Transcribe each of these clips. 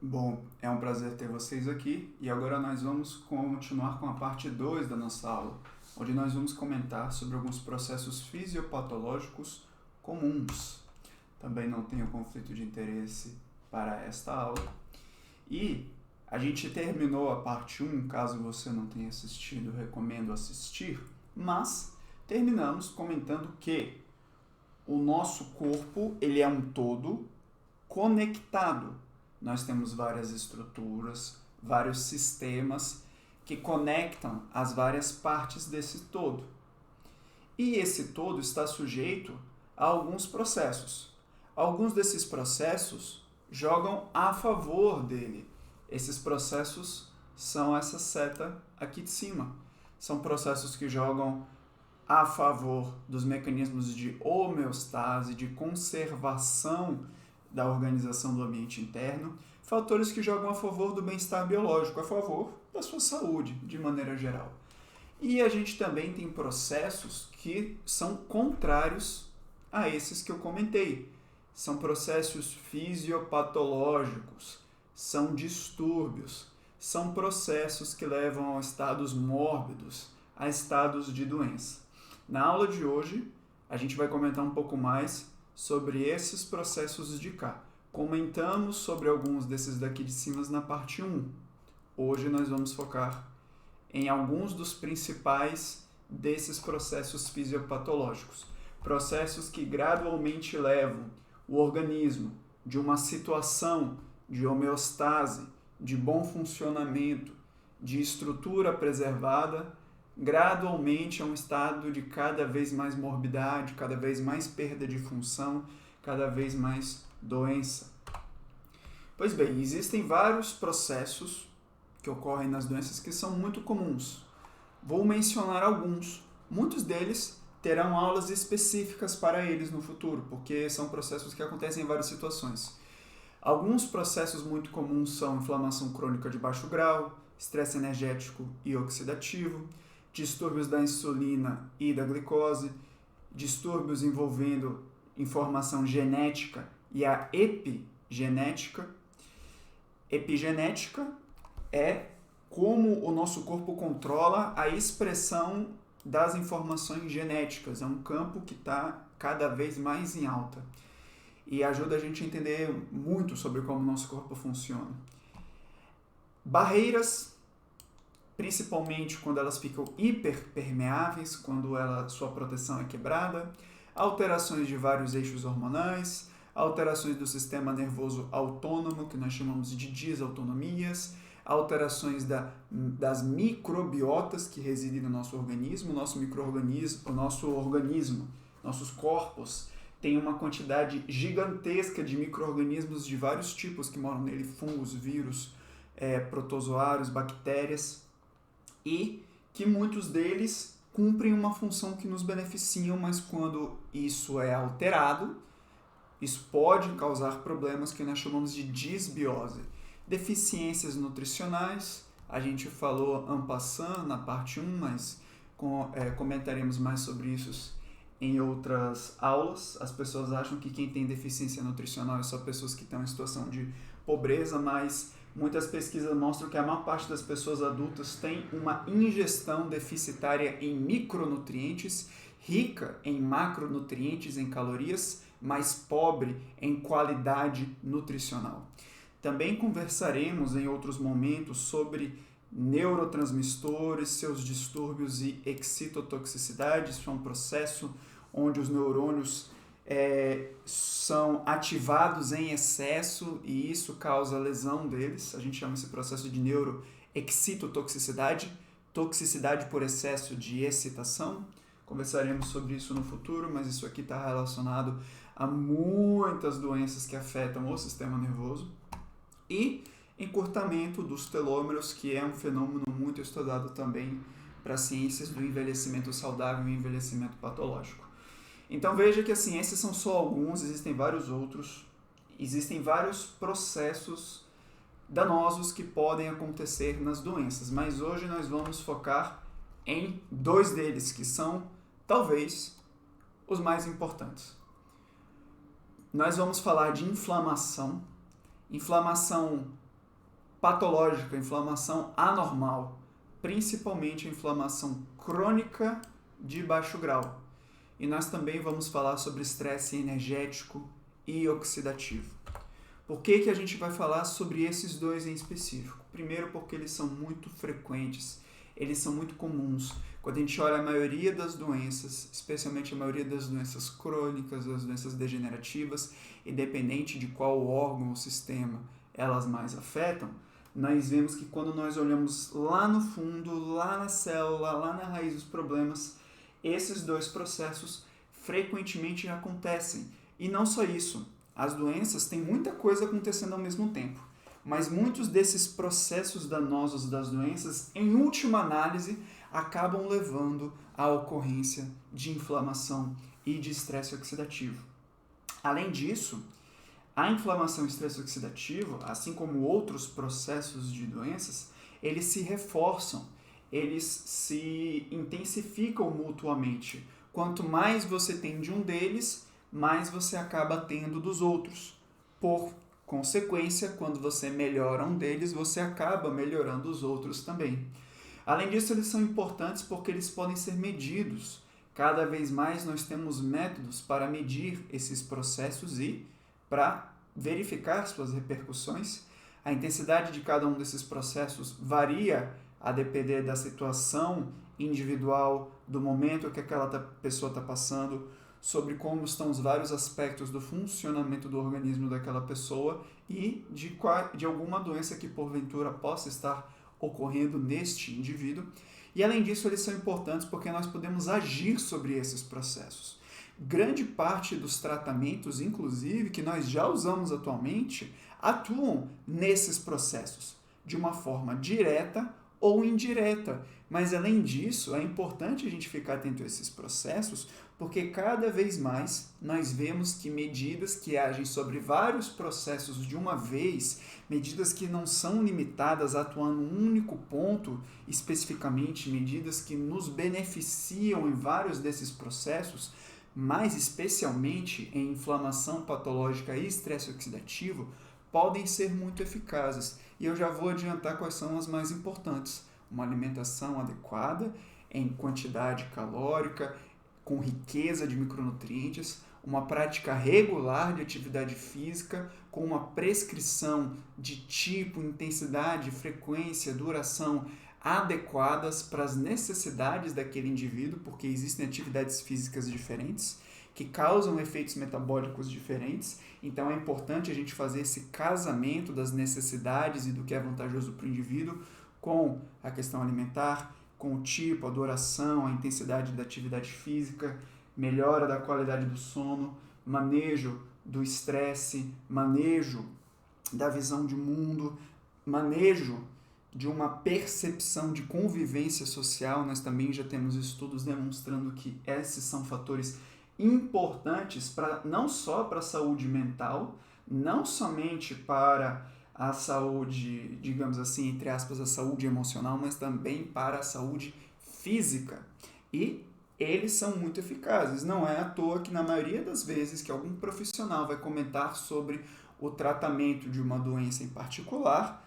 Bom, é um prazer ter vocês aqui e agora nós vamos continuar com a parte 2 da nossa aula, onde nós vamos comentar sobre alguns processos fisiopatológicos comuns. Também não tenho conflito de interesse para esta aula. E a gente terminou a parte 1, caso você não tenha assistido, recomendo assistir, mas terminamos comentando que o nosso corpo ele é um todo conectado. Nós temos várias estruturas, vários sistemas que conectam as várias partes desse todo. E esse todo está sujeito a alguns processos. Alguns desses processos jogam a favor dele. Esses processos são essa seta aqui de cima. São processos que jogam a favor dos mecanismos de homeostase, de conservação da organização do ambiente interno, fatores que jogam a favor do bem-estar biológico, a favor da sua saúde, de maneira geral. E a gente também tem processos que são contrários a esses que eu comentei. São processos fisiopatológicos, são distúrbios, são processos que levam a estados mórbidos, a estados de doença. Na aula de hoje, a gente vai comentar um pouco mais sobre esses processos de cá. Comentamos sobre alguns desses daqui de cima na parte 1. Hoje nós vamos focar em alguns dos principais desses processos fisiopatológicos. Processos que gradualmente levam o organismo de uma situação de homeostase, de bom funcionamento, de estrutura preservada, gradualmente a um estado de cada vez mais morbidade, cada vez mais perda de função, cada vez mais doença. Pois bem, existem vários processos que ocorrem nas doenças que são muito comuns. Vou mencionar alguns. Muitos deles terão aulas específicas para eles no futuro, porque são processos que acontecem em várias situações. Alguns processos muito comuns são inflamação crônica de baixo grau, estresse energético e oxidativo, distúrbios da insulina e da glicose, distúrbios envolvendo informação genética e a epigenética. Epigenética é como o nosso corpo controla a expressão das informações genéticas. É um campo que está cada vez mais em alta e ajuda a gente a entender muito sobre como o nosso corpo funciona. Barreiras, principalmente quando elas ficam hiperpermeáveis, quando sua proteção é quebrada, alterações de vários eixos hormonais, alterações do sistema nervoso autônomo, que nós chamamos de disautonomias, alterações das microbiotas que residem no nosso organismo. Nossos corpos têm uma quantidade gigantesca de micro-organismos de vários tipos que moram nele, fungos, vírus, protozoários, bactérias, e que muitos deles cumprem uma função que nos beneficiam, mas quando isso é alterado, isso pode causar problemas que nós chamamos de disbiose. Deficiências nutricionais, a gente falou en passant na parte 1, mas comentaremos mais sobre isso em outras aulas. As pessoas acham que quem tem deficiência nutricional é só pessoas que estão em situação de pobreza, mas muitas pesquisas mostram que a maior parte das pessoas adultas tem uma ingestão deficitária em micronutrientes, rica em macronutrientes, em calorias, mas pobre em qualidade nutricional. Também conversaremos em outros momentos sobre neurotransmissores, seus distúrbios e excitotoxicidade. Isso é um processo onde os neurônios são ativados em excesso e isso causa lesão deles. A gente chama esse processo de neuroexcitotoxicidade, toxicidade por excesso de excitação. Conversaremos sobre isso no futuro, mas isso aqui está relacionado a muitas doenças que afetam o sistema nervoso. E encurtamento dos telômeros, que é um fenômeno muito estudado também para ciências do envelhecimento saudável e envelhecimento patológico. Então veja que assim, esses são só alguns, existem vários outros, existem vários processos danosos que podem acontecer nas doenças, mas hoje nós vamos focar em dois deles, que são talvez os mais importantes. Nós vamos falar de inflamação patológica, inflamação anormal, principalmente a inflamação crônica de baixo grau. E nós também vamos falar sobre estresse energético e oxidativo. Por que a gente vai falar sobre esses dois em específico? Primeiro, porque eles são muito frequentes, eles são muito comuns. Quando a gente olha a maioria das doenças, especialmente a maioria das doenças crônicas, das doenças degenerativas, independente de qual órgão ou sistema elas mais afetam, nós vemos que quando nós olhamos lá no fundo, lá na célula, lá na raiz dos problemas, esses dois processos frequentemente acontecem. E não só isso, as doenças têm muita coisa acontecendo ao mesmo tempo, mas muitos desses processos danosos das doenças, em última análise, acabam levando à ocorrência de inflamação e de estresse oxidativo. Além disso, a inflamação e estresse oxidativo, assim como outros processos de doenças, eles se reforçam, eles se intensificam mutuamente. Quanto mais você tem de um deles, mais você acaba tendo dos outros. Por consequência, quando você melhora um deles, você acaba melhorando os outros também. Além disso, eles são importantes porque eles podem ser medidos. Cada vez mais nós temos métodos para medir esses processos e para verificar suas repercussões. A intensidade de cada um desses processos varia a depender da situação individual, do momento que aquela pessoa está passando, sobre como estão os vários aspectos do funcionamento do organismo daquela pessoa e de alguma doença que porventura possa estar ocorrendo neste indivíduo. E além disso, eles são importantes porque nós podemos agir sobre esses processos. Grande parte dos tratamentos, inclusive, que nós já usamos atualmente, atuam nesses processos, de uma forma direta ou indireta. Mas, além disso, é importante a gente ficar atento a esses processos, porque cada vez mais nós vemos que medidas que agem sobre vários processos de uma vez, medidas que não são limitadas a atuar num único ponto, especificamente medidas que nos beneficiam em vários desses processos, mais especialmente em inflamação patológica e estresse oxidativo, podem ser muito eficazes. E eu já vou adiantar quais são as mais importantes. Uma alimentação adequada, em quantidade calórica, com riqueza de micronutrientes, uma prática regular de atividade física, com uma prescrição de tipo, intensidade, frequência, duração adequadas para as necessidades daquele indivíduo, porque existem atividades físicas diferentes que causam efeitos metabólicos diferentes, então é importante a gente fazer esse casamento das necessidades e do que é vantajoso para o indivíduo com a questão alimentar, com o tipo, a duração, a intensidade da atividade física, melhora da qualidade do sono, manejo do estresse, manejo da visão de mundo, manejo de uma percepção de convivência social. Nós também já temos estudos demonstrando que esses são fatores importantes não só para a saúde mental, não somente para a saúde, digamos assim, entre aspas, a saúde emocional, mas também para a saúde física. E eles são muito eficazes. Não é à toa que na maioria das vezes que algum profissional vai comentar sobre o tratamento de uma doença em particular,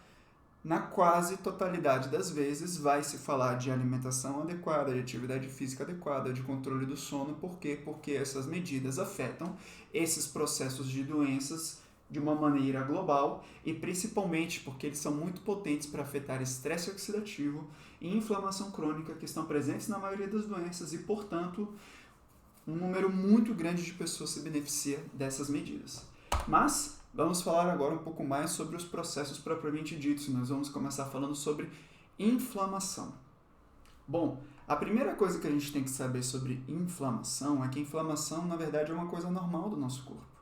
na quase totalidade das vezes vai se falar de alimentação adequada, de atividade física adequada, de controle do sono. Por quê? Porque essas medidas afetam esses processos de doenças de uma maneira global e principalmente porque eles são muito potentes para afetar estresse oxidativo e inflamação crônica, que estão presentes na maioria das doenças e, portanto, um número muito grande de pessoas se beneficia dessas medidas. Mas vamos falar agora um pouco mais sobre os processos propriamente ditos. Nós vamos começar falando sobre inflamação. Bom, a primeira coisa que a gente tem que saber sobre inflamação é que a inflamação, na verdade, é uma coisa normal do nosso corpo.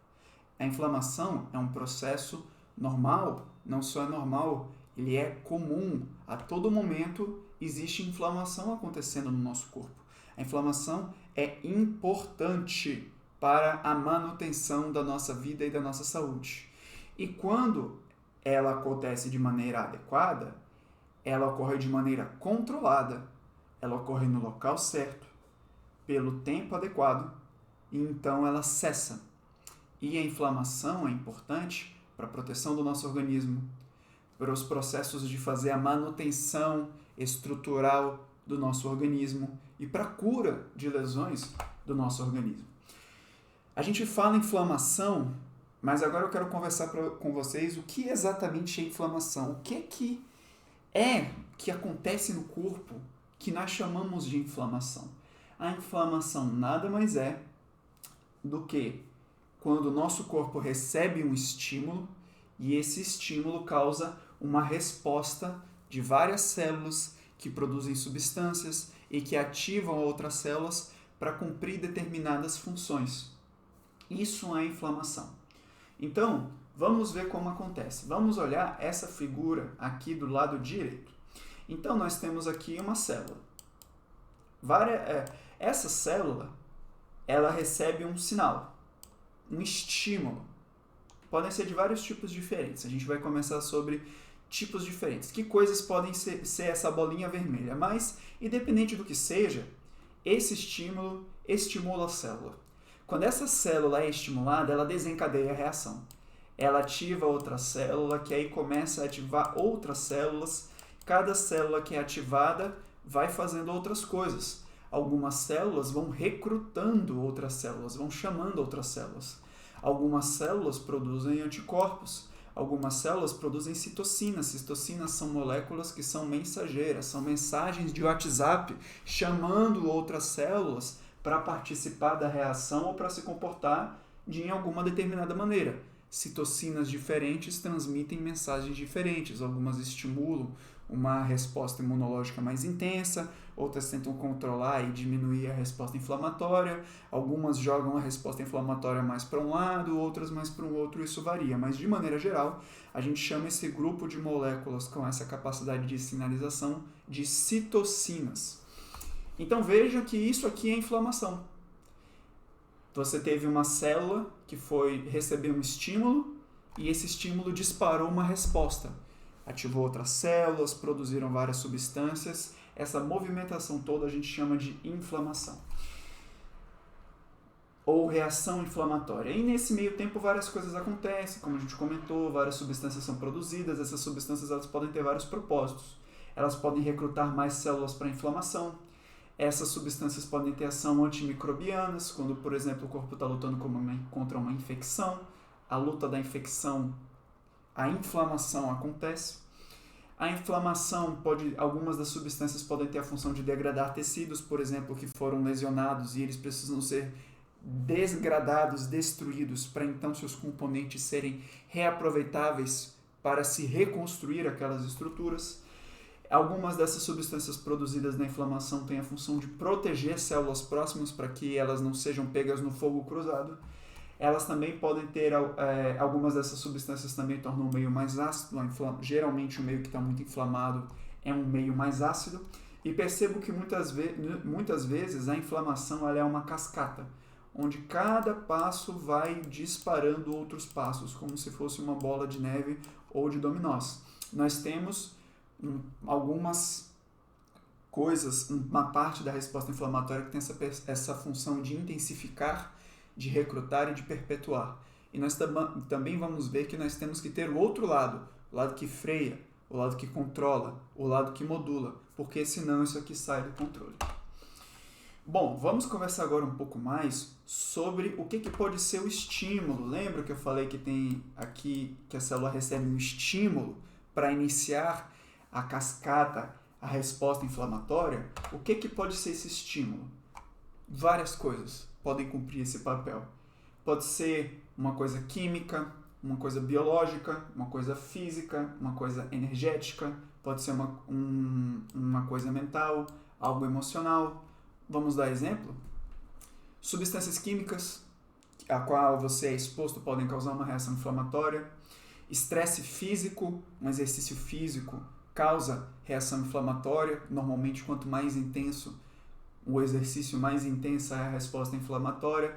A inflamação é um processo normal, não só é normal, ele é comum. A todo momento existe inflamação acontecendo no nosso corpo. A inflamação é importante para a manutenção da nossa vida e da nossa saúde. E quando ela acontece de maneira adequada, ela ocorre de maneira controlada, ela ocorre no local certo, pelo tempo adequado, e então ela cessa. E a inflamação é importante para a proteção do nosso organismo, para os processos de fazer a manutenção estrutural do nosso organismo e para a cura de lesões do nosso organismo. A gente fala em inflamação, mas agora eu quero conversar com vocês o que exatamente é inflamação. O que que acontece no corpo que nós chamamos de inflamação? A inflamação nada mais é do que quando o nosso corpo recebe um estímulo e esse estímulo causa uma resposta de várias células que produzem substâncias e que ativam outras células para cumprir determinadas funções. Isso é inflamação. Então, vamos ver como acontece. Vamos olhar essa figura aqui do lado direito. Então, nós temos aqui uma célula. Essa célula, ela recebe um sinal, um estímulo. Podem ser de vários tipos diferentes. A gente vai começar sobre tipos diferentes. Que coisas podem ser essa bolinha vermelha? Mas, independente do que seja, esse estímulo estimula a célula. Quando essa célula é estimulada, ela desencadeia a reação. Ela ativa outra célula, que aí começa a ativar outras células. Cada célula que é ativada vai fazendo outras coisas. Algumas células vão recrutando outras células, vão chamando outras células. Algumas células produzem anticorpos. Algumas células produzem citocinas. Citocinas são moléculas que são mensageiras, são mensagens de WhatsApp chamando outras células para participar da reação ou para se comportar de alguma determinada maneira. Citocinas diferentes transmitem mensagens diferentes. Algumas estimulam uma resposta imunológica mais intensa, outras tentam controlar e diminuir a resposta inflamatória, algumas jogam a resposta inflamatória mais para um lado, outras mais para um outro, isso varia. Mas, de maneira geral, a gente chama esse grupo de moléculas com essa capacidade de sinalização de citocinas. Então, veja que isso aqui é inflamação. Você teve uma célula que recebeu um estímulo e esse estímulo disparou uma resposta. Ativou outras células, produziram várias substâncias. Essa movimentação toda a gente chama de inflamação. Ou reação inflamatória. E nesse meio tempo várias coisas acontecem, como a gente comentou, várias substâncias são produzidas. Essas substâncias elas podem ter vários propósitos. Elas podem recrutar mais células para a inflamação. Essas substâncias podem ter ação antimicrobianas, quando, por exemplo, o corpo está lutando contra uma infecção. A luta da infecção, a inflamação acontece. A inflamação algumas das substâncias podem ter a função de degradar tecidos, por exemplo, que foram lesionados e eles precisam ser desgradados, destruídos, para então seus componentes serem reaproveitáveis para se reconstruir aquelas estruturas. Algumas dessas substâncias produzidas na inflamação têm a função de proteger células próximas para que elas não sejam pegas no fogo cruzado. Elas também podem ter, algumas dessas substâncias também tornam o meio mais ácido. Geralmente o meio que está muito inflamado é um meio mais ácido. E percebo que muitas vezes a inflamação ela é uma cascata, onde cada passo vai disparando outros passos, como se fosse uma bola de neve ou de dominós. Nós temos algumas coisas, uma parte da resposta inflamatória que tem essa função de intensificar, de recrutar e de perpetuar. E nós também vamos ver que nós temos que ter o outro lado, o lado que freia, o lado que controla, o lado que modula, porque senão isso aqui sai do controle. Bom, vamos conversar agora um pouco mais sobre o que pode ser o estímulo. Lembra que eu falei que tem aqui que a célula recebe um estímulo para iniciar a cascata, a resposta inflamatória? O que pode ser esse estímulo? Várias coisas podem cumprir esse papel. Pode ser uma coisa química, uma coisa biológica, uma coisa física, uma coisa energética, pode ser uma coisa mental, algo emocional. Vamos dar exemplo? Substâncias químicas a qual você é exposto podem causar uma reação inflamatória. Estresse físico, um exercício físico, causa reação inflamatória. Normalmente, quanto mais intenso o exercício, mais intensa é a resposta inflamatória.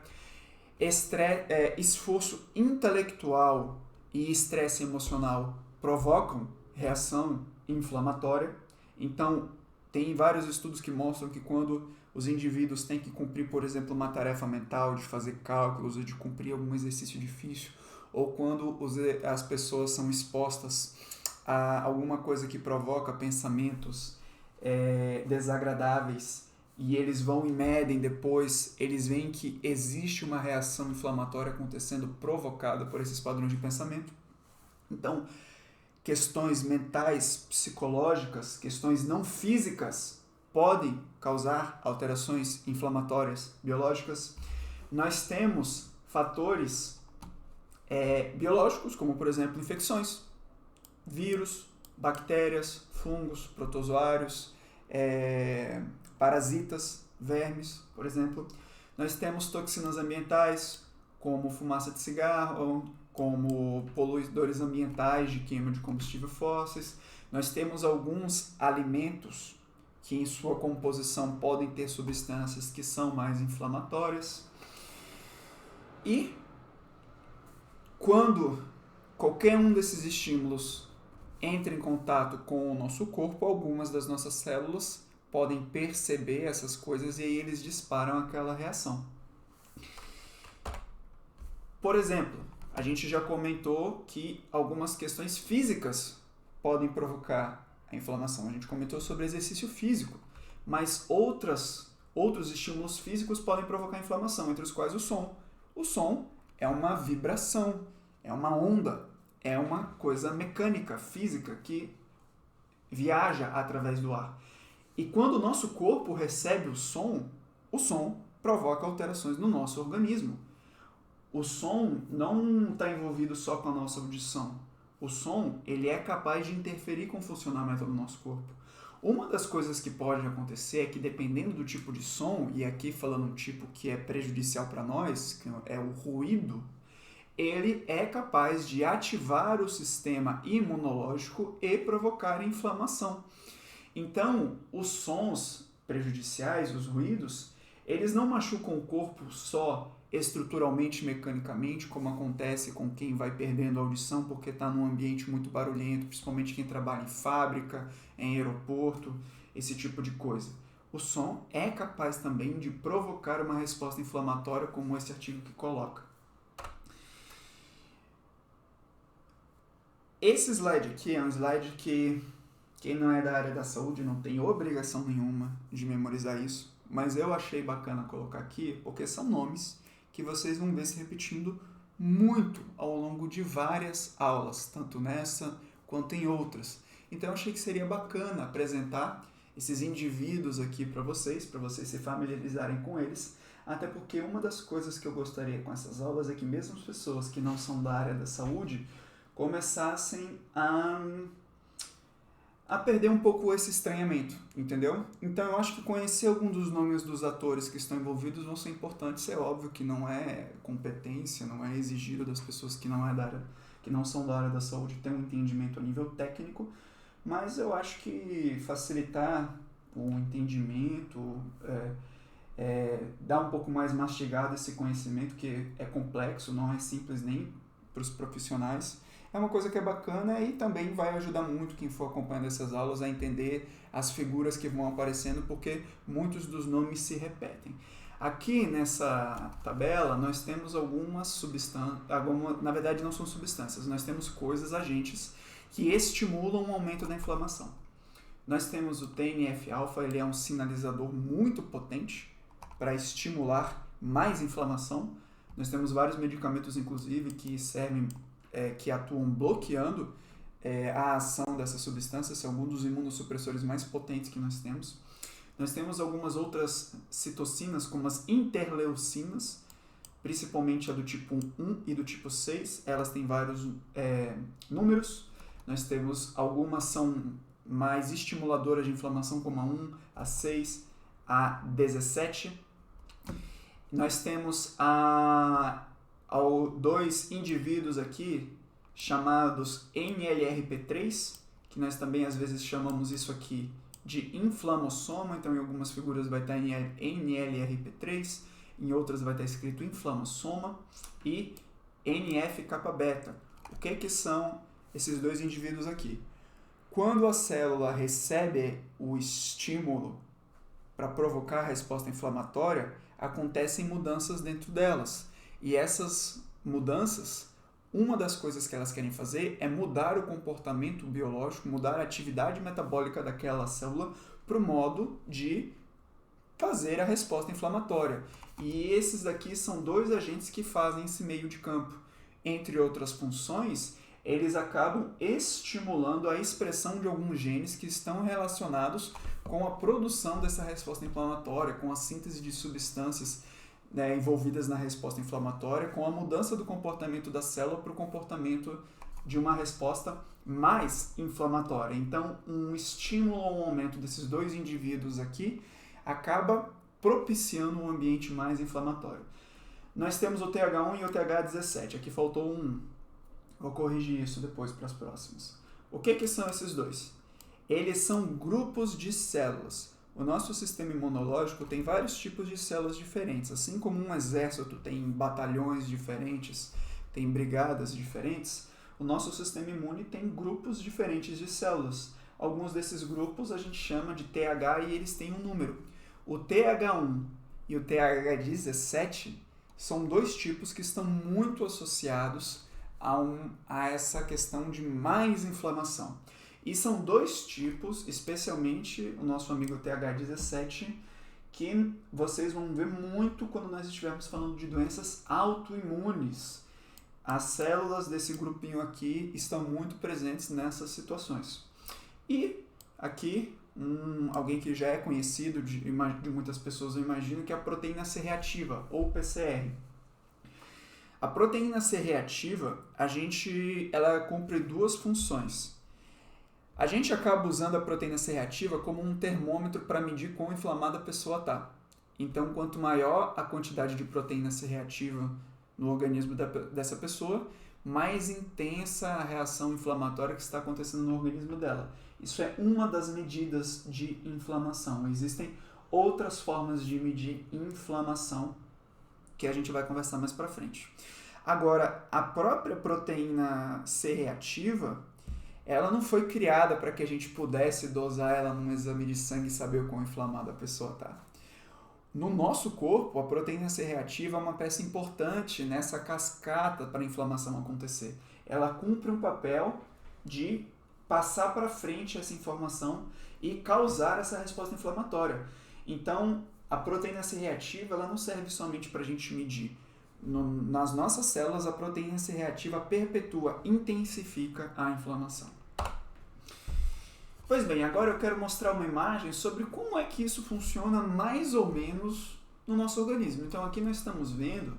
Esforço intelectual e estresse emocional provocam reação inflamatória. Então, tem vários estudos que mostram que quando os indivíduos têm que cumprir, por exemplo, uma tarefa mental de fazer cálculos ou de cumprir algum exercício difícil, ou quando as pessoas são expostas alguma coisa que provoca pensamentos desagradáveis e eles vão e medem depois, eles veem que existe uma reação inflamatória acontecendo provocada por esses padrões de pensamento. Então, questões mentais, psicológicas, questões não físicas podem causar alterações inflamatórias biológicas. Nós temos fatores biológicos, como por exemplo infecções, vírus, bactérias, fungos, protozoários, parasitas, vermes, por exemplo. Nós temos toxinas ambientais, como fumaça de cigarro, como poluidores ambientais de queima de combustível fósseis. Nós temos alguns alimentos que em sua composição podem ter substâncias que são mais inflamatórias. E quando qualquer um desses estímulos entra em contato com o nosso corpo, algumas das nossas células podem perceber essas coisas e aí eles disparam aquela reação. Por exemplo, a gente já comentou que algumas questões físicas podem provocar a inflamação. A gente comentou sobre exercício físico, mas outros estímulos físicos podem provocar inflamação, entre os quais o som. O som é uma vibração, é uma onda, é uma coisa mecânica, física, que viaja através do ar. E quando o nosso corpo recebe o som provoca alterações no nosso organismo. O som não está envolvido só com a nossa audição. O som ele é capaz de interferir com o funcionamento do nosso corpo. Uma das coisas que pode acontecer é que, dependendo do tipo de som, e aqui falando um tipo que é prejudicial para nós, que é o ruído, ele é capaz de ativar o sistema imunológico e provocar inflamação. Então, os sons prejudiciais, os ruídos, eles não machucam o corpo só estruturalmente, mecanicamente, como acontece com quem vai perdendo a audição porque está num ambiente muito barulhento, principalmente quem trabalha em fábrica, em aeroporto, esse tipo de coisa. O som é capaz também de provocar uma resposta inflamatória, como esse artigo que coloca. Esse slide aqui é um slide que quem não é da área da saúde não tem obrigação nenhuma de memorizar isso, mas eu achei bacana colocar aqui porque são nomes que vocês vão ver se repetindo muito ao longo de várias aulas, tanto nessa quanto em outras. Então eu achei que seria bacana apresentar esses indivíduos aqui para vocês se familiarizarem com eles, até porque uma das coisas que eu gostaria com essas aulas é que mesmo as pessoas que não são da área da saúde começassem a perder um pouco esse estranhamento, entendeu? Então eu acho que conhecer algum dos nomes dos atores que estão envolvidos vão ser importantes. É óbvio que não é competência, não é exigido das pessoas que não são da área da saúde ter um entendimento a nível técnico, mas eu acho que facilitar o entendimento, dar um pouco mais mastigado esse conhecimento que é complexo, não é simples nem para os profissionais, é uma coisa que é bacana e também vai ajudar muito quem for acompanhando essas aulas a entender as figuras que vão aparecendo, porque muitos dos nomes se repetem. Aqui nessa tabela nós temos algumas substâncias, na verdade não são substâncias, nós temos coisas, agentes, que estimulam o aumento da inflamação. Nós temos o TNF-alfa, ele é um sinalizador muito potente para estimular mais inflamação. Nós temos vários medicamentos, inclusive, que atuam bloqueando a ação dessas substâncias, são alguns dos imunossupressores mais potentes que nós temos. Nós temos algumas outras citocinas, como as interleucinas, principalmente a do tipo 1 e do tipo 6, elas têm vários números. Nós temos algumas são mais estimuladoras de inflamação, como a 1, a 6, a 17. Nós temos dois indivíduos aqui chamados NLRP3, que nós também às vezes chamamos isso aqui de inflamossoma, então em algumas figuras vai estar NLRP3, em outras vai estar escrito inflamossoma, e NF-kappa-beta. O que são esses dois indivíduos aqui? Quando a célula recebe o estímulo para provocar a resposta inflamatória, acontecem mudanças dentro delas. E essas mudanças Uma das coisas que elas querem fazer é mudar o comportamento biológico, mudar a atividade metabólica daquela célula para o modo de fazer a resposta inflamatória. E esses daqui são dois agentes que fazem esse meio de campo. Entre outras funções, eles acabam estimulando a expressão de alguns genes que estão relacionados com a produção dessa resposta inflamatória, com a síntese de substâncias, né, envolvidas na resposta inflamatória, com a mudança do comportamento da célula para o comportamento de uma resposta mais inflamatória. Então, um estímulo ao aumento desses dois indivíduos aqui acaba propiciando um ambiente mais inflamatório. Nós temos o TH1 e o TH17. Aqui faltou um. Vou corrigir isso depois para as próximas. O que são esses dois? Eles são grupos de células. O nosso sistema imunológico tem vários tipos de células diferentes. Assim como um exército tem batalhões diferentes, tem brigadas diferentes, o nosso sistema imune tem grupos diferentes de células. Alguns desses grupos a gente chama de TH e eles têm um número. O TH1 e o TH17 são dois tipos que estão muito associados a essa questão de mais inflamação. E são dois tipos, especialmente o nosso amigo TH17, que vocês vão ver muito quando nós estivermos falando de doenças autoimunes. As células desse grupinho aqui estão muito presentes nessas situações. E aqui, alguém que já é conhecido de muitas pessoas, eu imagino, que é a proteína C reativa, ou PCR. A proteína C reativa, ela cumpre duas funções. A gente acaba usando a proteína C reativa como um termômetro para medir quão inflamada a pessoa está. Então, quanto maior a quantidade de proteína C reativa no organismo dessa pessoa, mais intensa a reação inflamatória que está acontecendo no organismo dela. Isso é uma das medidas de inflamação. Existem outras formas de medir inflamação que a gente vai conversar mais para frente. Agora, a própria proteína C reativa, ela não foi criada para que a gente pudesse dosar ela num exame de sangue e saber o quão inflamada a pessoa está. No nosso corpo, a proteína C reativa é uma peça importante nessa cascata para a inflamação acontecer. Ela cumpre um papel de passar para frente essa informação e causar essa resposta inflamatória. Então, a proteína C reativa ela não serve somente para a gente medir. Nas nossas células, a proteína C reativa perpetua, intensifica a inflamação. Pois bem, agora eu quero mostrar uma imagem sobre como é que isso funciona mais ou menos no nosso organismo. Então aqui nós estamos vendo,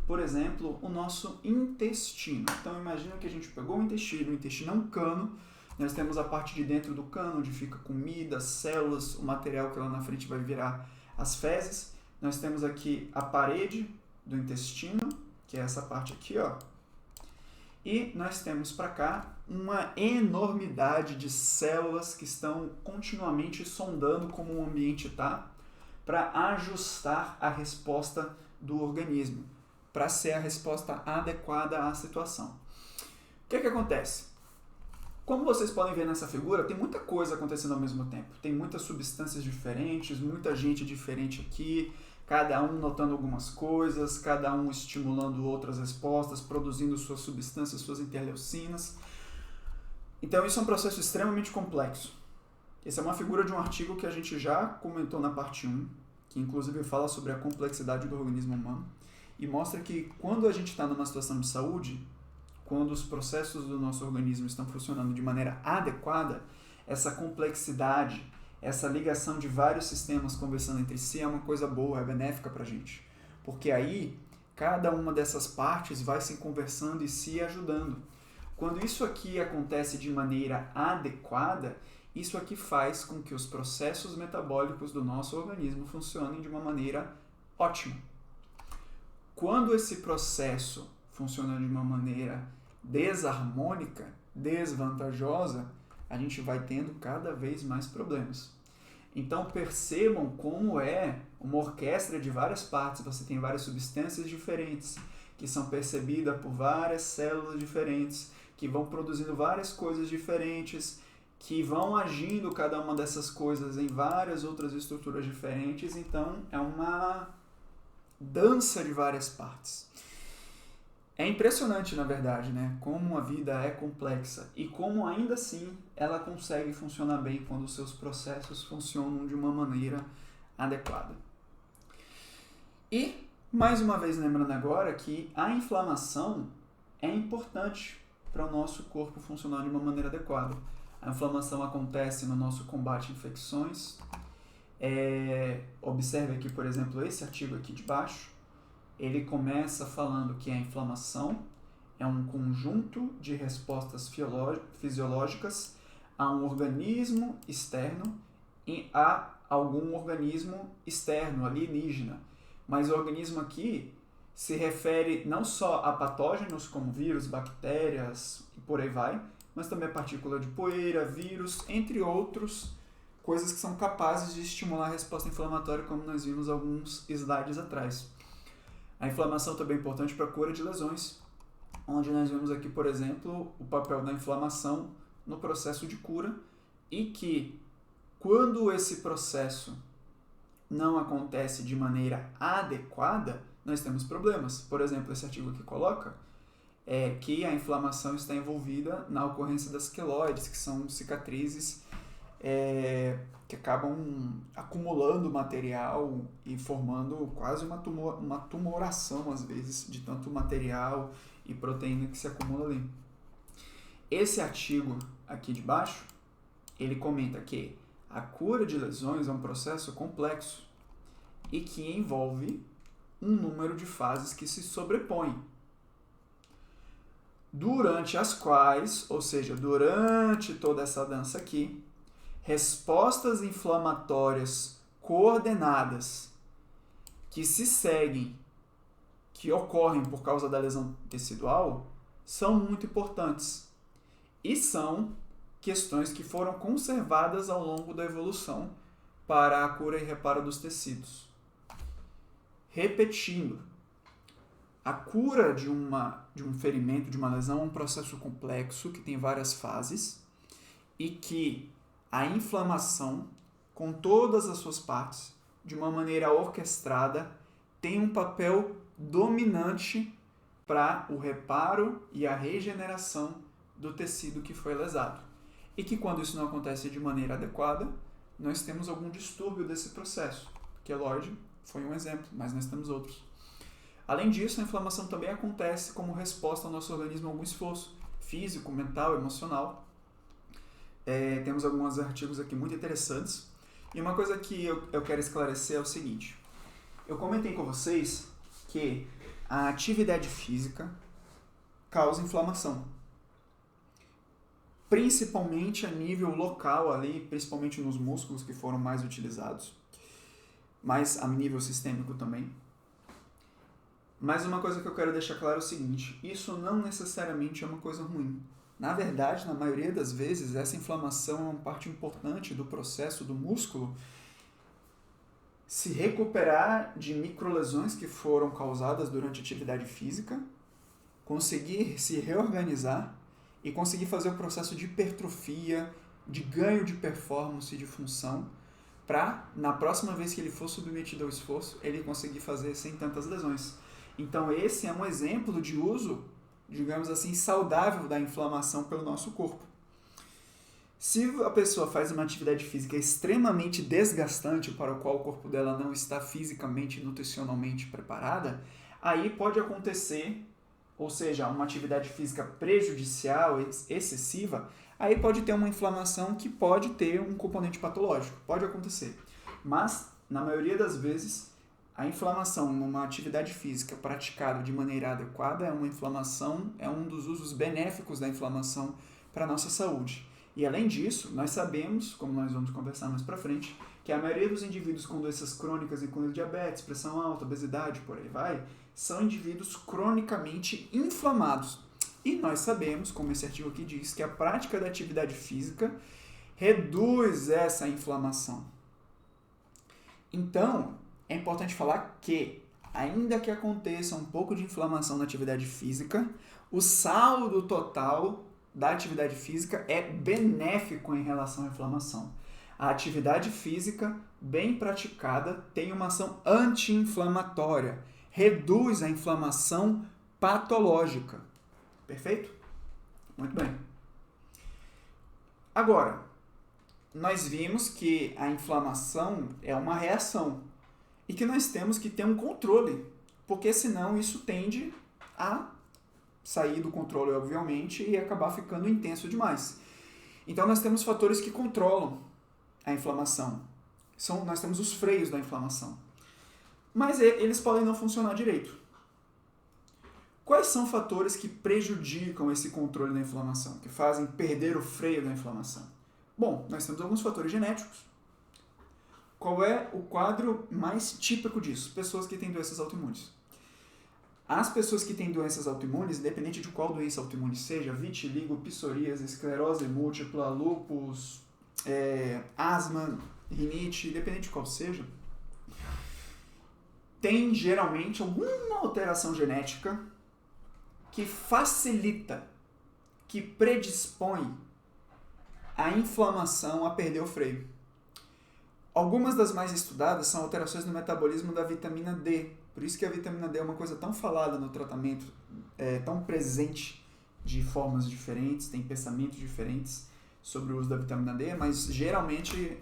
por exemplo, o nosso intestino. Então imagina que a gente pegou o intestino é um cano, nós temos a parte de dentro do cano, onde fica comida, células, o material que lá na frente vai virar as fezes. Nós temos aqui a parede do intestino, que é essa parte aqui, ó. E nós temos para cá uma enormidade de células que estão continuamente sondando como o ambiente está para ajustar a resposta do organismo, para ser a resposta adequada à situação. O que acontece? Como vocês podem ver nessa figura, tem muita coisa acontecendo ao mesmo tempo. Tem muitas substâncias diferentes, muita gente diferente aqui, cada um notando algumas coisas, cada um estimulando outras respostas, produzindo suas substâncias, suas interleucinas. Então isso é um processo extremamente complexo. Essa é uma figura de um artigo que a gente já comentou na parte 1, que inclusive fala sobre a complexidade do organismo humano, e mostra que quando a gente está numa situação de saúde, quando os processos do nosso organismo estão funcionando de maneira adequada, essa complexidade, essa ligação de vários sistemas conversando entre si é uma coisa boa, é benéfica para a gente. Porque aí, cada uma dessas partes vai se conversando e se ajudando. Quando isso aqui acontece de maneira adequada, isso aqui faz com que os processos metabólicos do nosso organismo funcionem de uma maneira ótima. Quando esse processo funciona de uma maneira desarmônica, desvantajosa, a gente vai tendo cada vez mais problemas. Então percebam como é uma orquestra de várias partes, você tem várias substâncias diferentes, que são percebidas por várias células diferentes, que vão produzindo várias coisas diferentes, que vão agindo cada uma dessas coisas em várias outras estruturas diferentes, então é uma dança de várias partes. É impressionante, na verdade, né? Como a vida é complexa e como ainda assim ela consegue funcionar bem quando os seus processos funcionam de uma maneira adequada. E, mais uma vez lembrando agora que a inflamação é importante para o nosso corpo funcionar de uma maneira adequada. A inflamação acontece no nosso combate a infecções. Observe aqui, por exemplo, esse artigo aqui de baixo. Ele começa falando que a inflamação é um conjunto de respostas fisiológicas a um organismo externo e a algum organismo externo, alienígena. Mas o organismo aqui se refere não só a patógenos como vírus, bactérias e por aí vai, mas também a partícula de poeira, vírus, entre outros, coisas que são capazes de estimular a resposta inflamatória, como nós vimos alguns slides atrás. A inflamação também é importante para a cura de lesões, onde nós vemos aqui, por exemplo, o papel da inflamação no processo de cura e que, quando esse processo não acontece de maneira adequada, nós temos problemas. Por exemplo, esse artigo aqui coloca que a inflamação está envolvida na ocorrência das queloides, que são cicatrizes que acabam acumulando material e formando quase uma tumoração, às vezes, de tanto material e proteína que se acumula ali. Esse artigo aqui de baixo, ele comenta que a cura de lesões é um processo complexo e que envolve um número de fases que se sobrepõem, durante as quais, ou seja, durante toda essa dança aqui, respostas inflamatórias coordenadas que se seguem, que ocorrem por causa da lesão tecidual, são muito importantes e são questões que foram conservadas ao longo da evolução para a cura e reparo dos tecidos. Repetindo, a cura de um ferimento, de uma lesão, é um processo complexo que tem várias fases e que a inflamação, com todas as suas partes, de uma maneira orquestrada, tem um papel dominante para o reparo e a regeneração do tecido que foi lesado. E que quando isso não acontece de maneira adequada, nós temos algum distúrbio desse processo. Queloide foi um exemplo, mas nós temos outros. Além disso, a inflamação também acontece como resposta ao nosso organismo a algum esforço físico, mental, emocional. Temos alguns artigos aqui muito interessantes. E uma coisa que eu quero esclarecer é o seguinte. Eu comentei com vocês que a atividade física causa inflamação. Principalmente a nível local ali, principalmente nos músculos que foram mais utilizados. Mas a nível sistêmico também. Mas uma coisa que eu quero deixar claro é o seguinte. Isso não necessariamente é uma coisa ruim. Na verdade, na maioria das vezes, essa inflamação é uma parte importante do processo do músculo se recuperar de microlesões que foram causadas durante a atividade física, conseguir se reorganizar e conseguir fazer o processo de hipertrofia, de ganho de performance, de função, para, na próxima vez que ele for submetido ao esforço, ele conseguir fazer sem tantas lesões. Então, esse é um exemplo de uso, digamos assim, saudável da inflamação pelo nosso corpo. Se a pessoa faz uma atividade física extremamente desgastante para o qual o corpo dela não está fisicamente e nutricionalmente preparada, aí pode acontecer, ou seja, uma atividade física prejudicial, excessiva, aí pode ter uma inflamação que pode ter um componente patológico, pode acontecer. Mas, na maioria das vezes, a inflamação numa atividade física praticada de maneira adequada é um dos usos benéficos da inflamação para a nossa saúde. E além disso, nós sabemos, como nós vamos conversar mais para frente, que a maioria dos indivíduos com doenças crônicas, incluindo diabetes, pressão alta, obesidade, por aí vai, são indivíduos cronicamente inflamados. E nós sabemos, como esse artigo aqui diz, que a prática da atividade física reduz essa inflamação. Então, é importante falar que, ainda que aconteça um pouco de inflamação na atividade física, o saldo total da atividade física é benéfico em relação à inflamação. A atividade física bem praticada tem uma ação anti-inflamatória, reduz a inflamação patológica. Perfeito? Muito bem. Agora, nós vimos que a inflamação é uma reação e que nós temos que ter um controle, porque senão isso tende a sair do controle, obviamente, e acabar ficando intenso demais. Então, nós temos fatores que controlam a inflamação. Nós temos os freios da inflamação. Mas eles podem não funcionar direito. Quais são fatores que prejudicam esse controle da inflamação, que fazem perder o freio da inflamação? Bom, nós temos alguns fatores genéticos. Qual é o quadro mais típico disso? Pessoas que têm doenças autoimunes. As pessoas que têm doenças autoimunes, independente de qual doença autoimune seja, vitiligo, psoríase, esclerose múltipla, lúpus, asma, rinite, independente de qual seja, tem geralmente alguma alteração genética que facilita, que predispõe a inflamação a perder o freio. Algumas das mais estudadas são alterações no metabolismo da vitamina D. Por isso que a vitamina D é uma coisa tão falada no tratamento, tão presente de formas diferentes, tem pensamentos diferentes sobre o uso da vitamina D, mas geralmente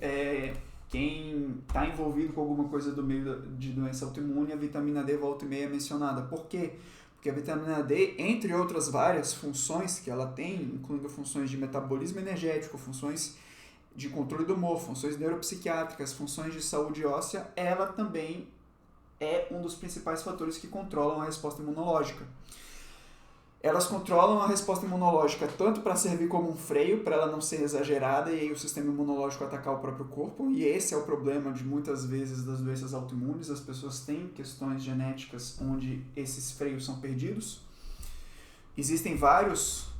quem está envolvido com alguma coisa do meio de doença autoimune, a vitamina D volta e meia é mencionada. Por quê? Porque a vitamina D, entre outras várias funções que ela tem, incluindo funções de metabolismo energético, funções de controle do humor, funções neuropsiquiátricas, funções de saúde óssea, ela também é um dos principais fatores que controlam a resposta imunológica. Elas controlam a resposta imunológica tanto para servir como um freio, para ela não ser exagerada e aí o sistema imunológico atacar o próprio corpo, e esse é o problema de muitas vezes das doenças autoimunes, as pessoas têm questões genéticas onde esses freios são perdidos. Existem vários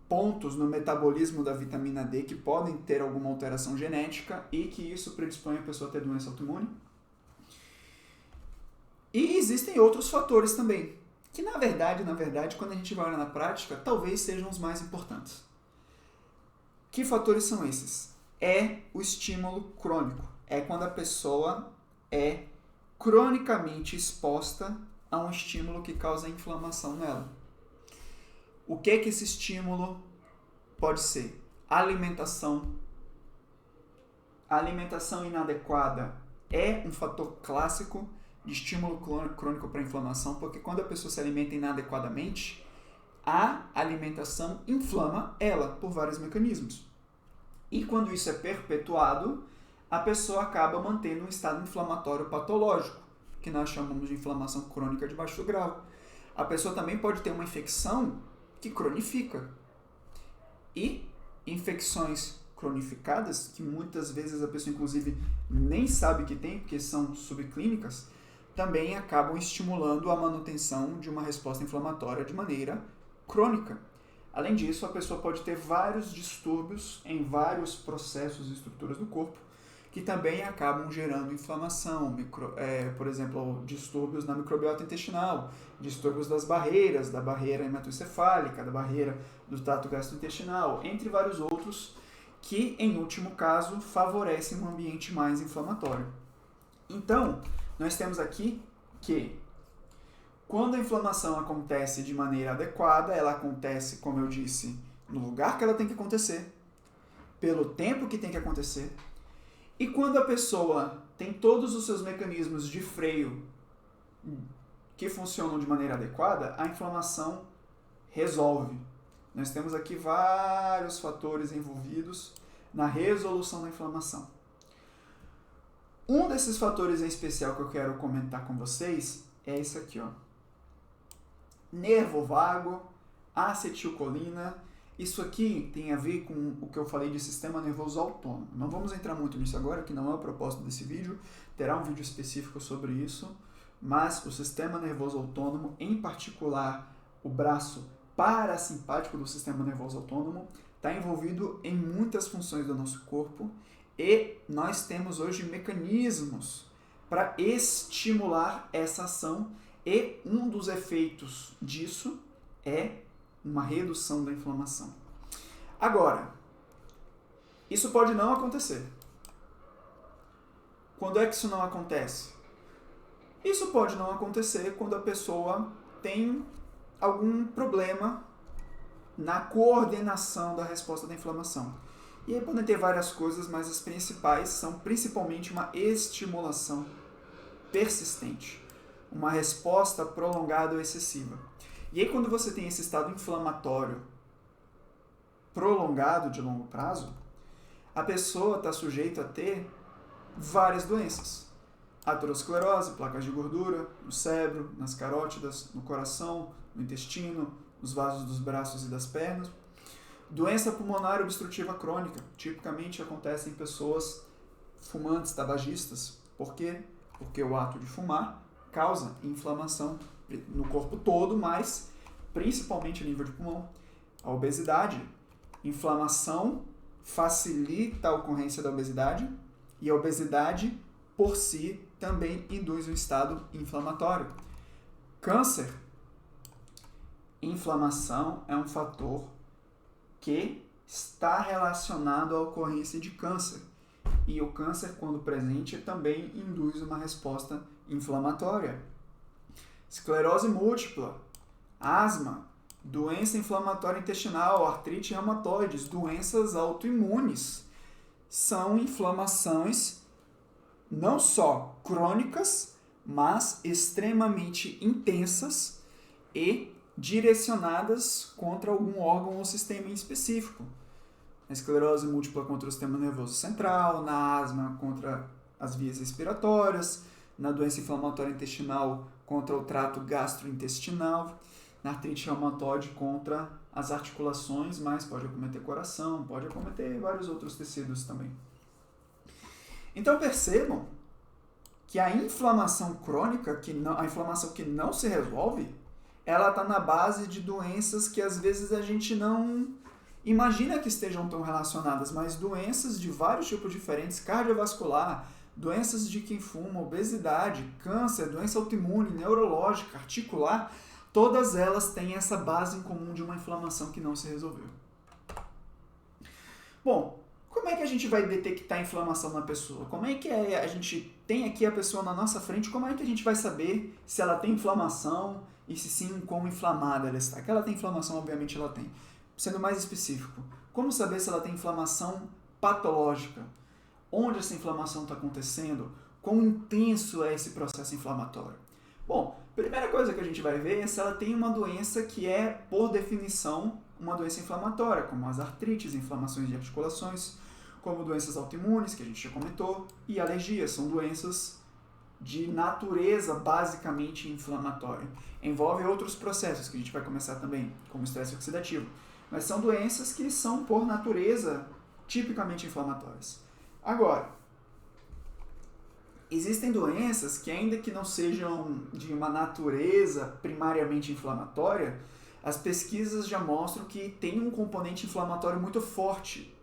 pontos no metabolismo da vitamina D que podem ter alguma alteração genética e que isso predispõe a pessoa a ter doença autoimune. E existem outros fatores também, que na verdade, quando a gente vai olhar na prática, talvez sejam os mais importantes. Que fatores são esses? É o estímulo crônico. É quando a pessoa é cronicamente exposta a um estímulo que causa inflamação nela. O que esse estímulo pode ser? Alimentação. A alimentação inadequada é um fator clássico de estímulo crônico para inflamação, porque quando a pessoa se alimenta inadequadamente, a alimentação inflama ela por vários mecanismos. E quando isso é perpetuado, a pessoa acaba mantendo um estado inflamatório patológico, que nós chamamos de inflamação crônica de baixo grau. A pessoa também pode ter uma infecção que cronifica. E infecções cronificadas, que muitas vezes a pessoa inclusive nem sabe que tem, porque são subclínicas, também acabam estimulando a manutenção de uma resposta inflamatória de maneira crônica. Além disso, a pessoa pode ter vários distúrbios em vários processos e estruturas do corpo que também acabam gerando inflamação, por exemplo, distúrbios na microbiota intestinal, distúrbios das barreiras, da barreira hematoencefálica, da barreira do trato gastrointestinal, entre vários outros que, em último caso, favorecem um ambiente mais inflamatório. Então, nós temos aqui que quando a inflamação acontece de maneira adequada, ela acontece, como eu disse, no lugar que ela tem que acontecer, pelo tempo que tem que acontecer, e quando a pessoa tem todos os seus mecanismos de freio que funcionam de maneira adequada, a inflamação resolve. Nós temos aqui vários fatores envolvidos na resolução da inflamação. Um desses fatores em especial que eu quero comentar com vocês é esse aqui, ó. Nervo vago, acetilcolina. Isso aqui tem a ver com o que eu falei de sistema nervoso autônomo. Não vamos entrar muito nisso agora, que não é o propósito desse vídeo. Terá um vídeo específico sobre isso. Mas o sistema nervoso autônomo, em particular o braço parasimpático do sistema nervoso autônomo, está envolvido em muitas funções do nosso corpo. E nós temos hoje mecanismos para estimular essa ação e um dos efeitos disso é uma redução da inflamação. Agora, isso pode não acontecer. Quando é que isso não acontece? Isso pode não acontecer quando a pessoa tem algum problema na coordenação da resposta da inflamação. E aí podem ter várias coisas, mas as principais são principalmente uma estimulação persistente, uma resposta prolongada ou excessiva. E aí quando você tem esse estado inflamatório prolongado de longo prazo, a pessoa está sujeita a ter várias doenças. Aterosclerose, placas de gordura, no cérebro, nas carótidas, no coração, no intestino, nos vasos dos braços e das pernas. Doença pulmonar obstrutiva crônica, tipicamente acontece em pessoas fumantes, tabagistas. Por quê? Porque o ato de fumar causa inflamação no corpo todo, mas principalmente a nível de pulmão. A obesidade, inflamação facilita a ocorrência da obesidade e a obesidade por si também induz um estado inflamatório. Câncer, inflamação é um fator que está relacionado à ocorrência de câncer. E o câncer, quando presente, também induz uma resposta inflamatória. Esclerose múltipla, asma, doença inflamatória intestinal, artrite reumatoides, doenças autoimunes. São inflamações não só crônicas, mas extremamente intensas e direcionadas contra algum órgão ou sistema em específico. Na esclerose múltipla contra o sistema nervoso central, na asma contra as vias respiratórias, na doença inflamatória intestinal contra o trato gastrointestinal, na artrite reumatoide contra as articulações, mas pode acometer coração, pode acometer vários outros tecidos também. Então percebam que a inflamação crônica, a inflamação que não se resolve, ela está na base de doenças que às vezes a gente não imagina que estejam tão relacionadas, mas doenças de vários tipos diferentes, cardiovascular, doenças de quem fuma, obesidade, câncer, doença autoimune, neurológica, articular, todas elas têm essa base em comum de uma inflamação que não se resolveu. Bom, como é que a gente vai detectar a inflamação na pessoa? Como é que a gente tem aqui a pessoa na nossa frente, como é que a gente vai saber se ela tem inflamação e se sim, quão inflamada ela está? Que ela tem inflamação, obviamente ela tem. Sendo mais específico, como saber se ela tem inflamação patológica? Onde essa inflamação está acontecendo? Quão intenso é esse processo inflamatório? Bom, a primeira coisa que a gente vai ver é se ela tem uma doença que é, por definição, uma doença inflamatória, como as artrites, inflamações de articulações, como doenças autoimunes, que a gente já comentou, e alergias, são doenças de natureza basicamente inflamatória. Envolve outros processos que a gente vai começar também, como estresse oxidativo, mas são doenças que são, por natureza, tipicamente inflamatórias. Agora, existem doenças que, ainda que não sejam de uma natureza primariamente inflamatória, as pesquisas já mostram que tem um componente inflamatório muito forte.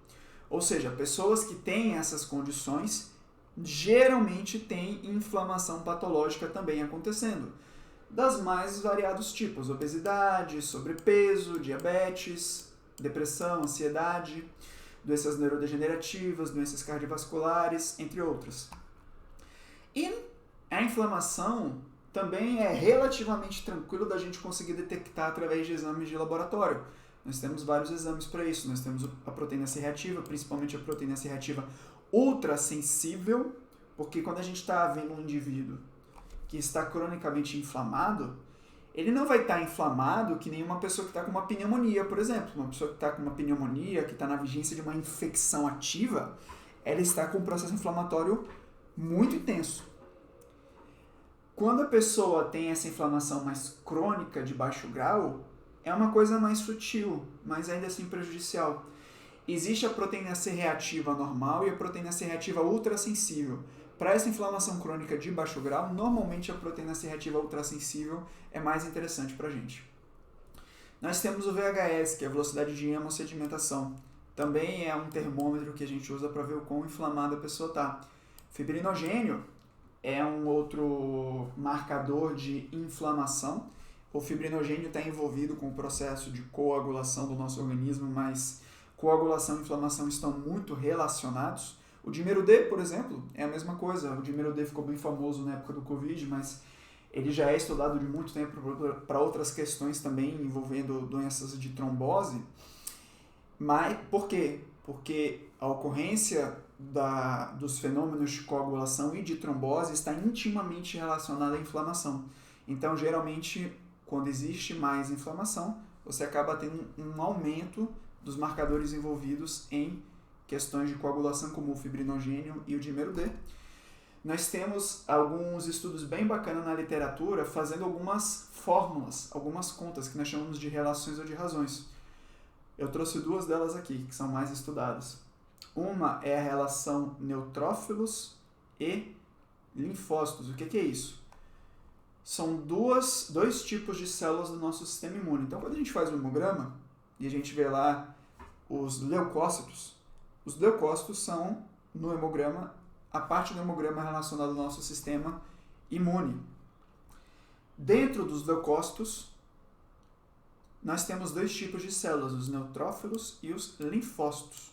Ou seja, pessoas que têm essas condições geralmente têm inflamação patológica também acontecendo. Das mais variados tipos: obesidade, sobrepeso, diabetes, depressão, ansiedade, doenças neurodegenerativas, doenças cardiovasculares, entre outras. E a inflamação também é relativamente tranquilo da gente conseguir detectar através de exames de laboratório. Nós temos vários exames para isso. Nós temos a proteína C reativa, principalmente a proteína C reativa ultrassensível, porque quando a gente está vendo um indivíduo que está cronicamente inflamado, ele não vai estar inflamado que nem uma pessoa que está com uma pneumonia, por exemplo. Uma pessoa que está com uma pneumonia, que está na vigência de uma infecção ativa, ela está com um processo inflamatório muito intenso. Quando a pessoa tem essa inflamação mais crônica de baixo grau, é uma coisa mais sutil, mas ainda assim prejudicial. Existe a proteína C reativa normal e a proteína C reativa ultrassensível. Para essa inflamação crônica de baixo grau, normalmente a proteína C reativa ultrassensível é mais interessante para a gente. Nós temos o VHS, que é a velocidade de hemossedimentação. Também é um termômetro que a gente usa para ver o quão inflamada a pessoa está. Fibrinogênio é um outro marcador de inflamação. O fibrinogênio está envolvido com o processo de coagulação do nosso organismo, mas coagulação e inflamação estão muito relacionados. O dímero D, por exemplo, é a mesma coisa. O dímero D ficou bem famoso na época do Covid, mas Ele já é estudado de muito tempo para outras questões também envolvendo doenças de trombose. Mas por quê? Porque a ocorrência dos fenômenos de coagulação e de trombose está intimamente relacionada à inflamação. Então, geralmente, quando existe mais inflamação, você acaba tendo um aumento dos marcadores envolvidos em questões de coagulação, como o fibrinogênio e o dímero D. Nós temos alguns estudos bem bacanas na literatura fazendo algumas fórmulas, algumas contas que nós chamamos de relações ou de razões. Eu trouxe duas delas aqui, que são mais estudadas. Uma é a relação neutrófilos e linfócitos. O que é isso? São dois tipos de células do nosso sistema imune. Então, quando a gente faz um hemograma e a gente vê lá os leucócitos são, no hemograma, a parte do hemograma relacionada ao nosso sistema imune. Dentro dos leucócitos, nós temos dois tipos de células, os neutrófilos e os linfócitos.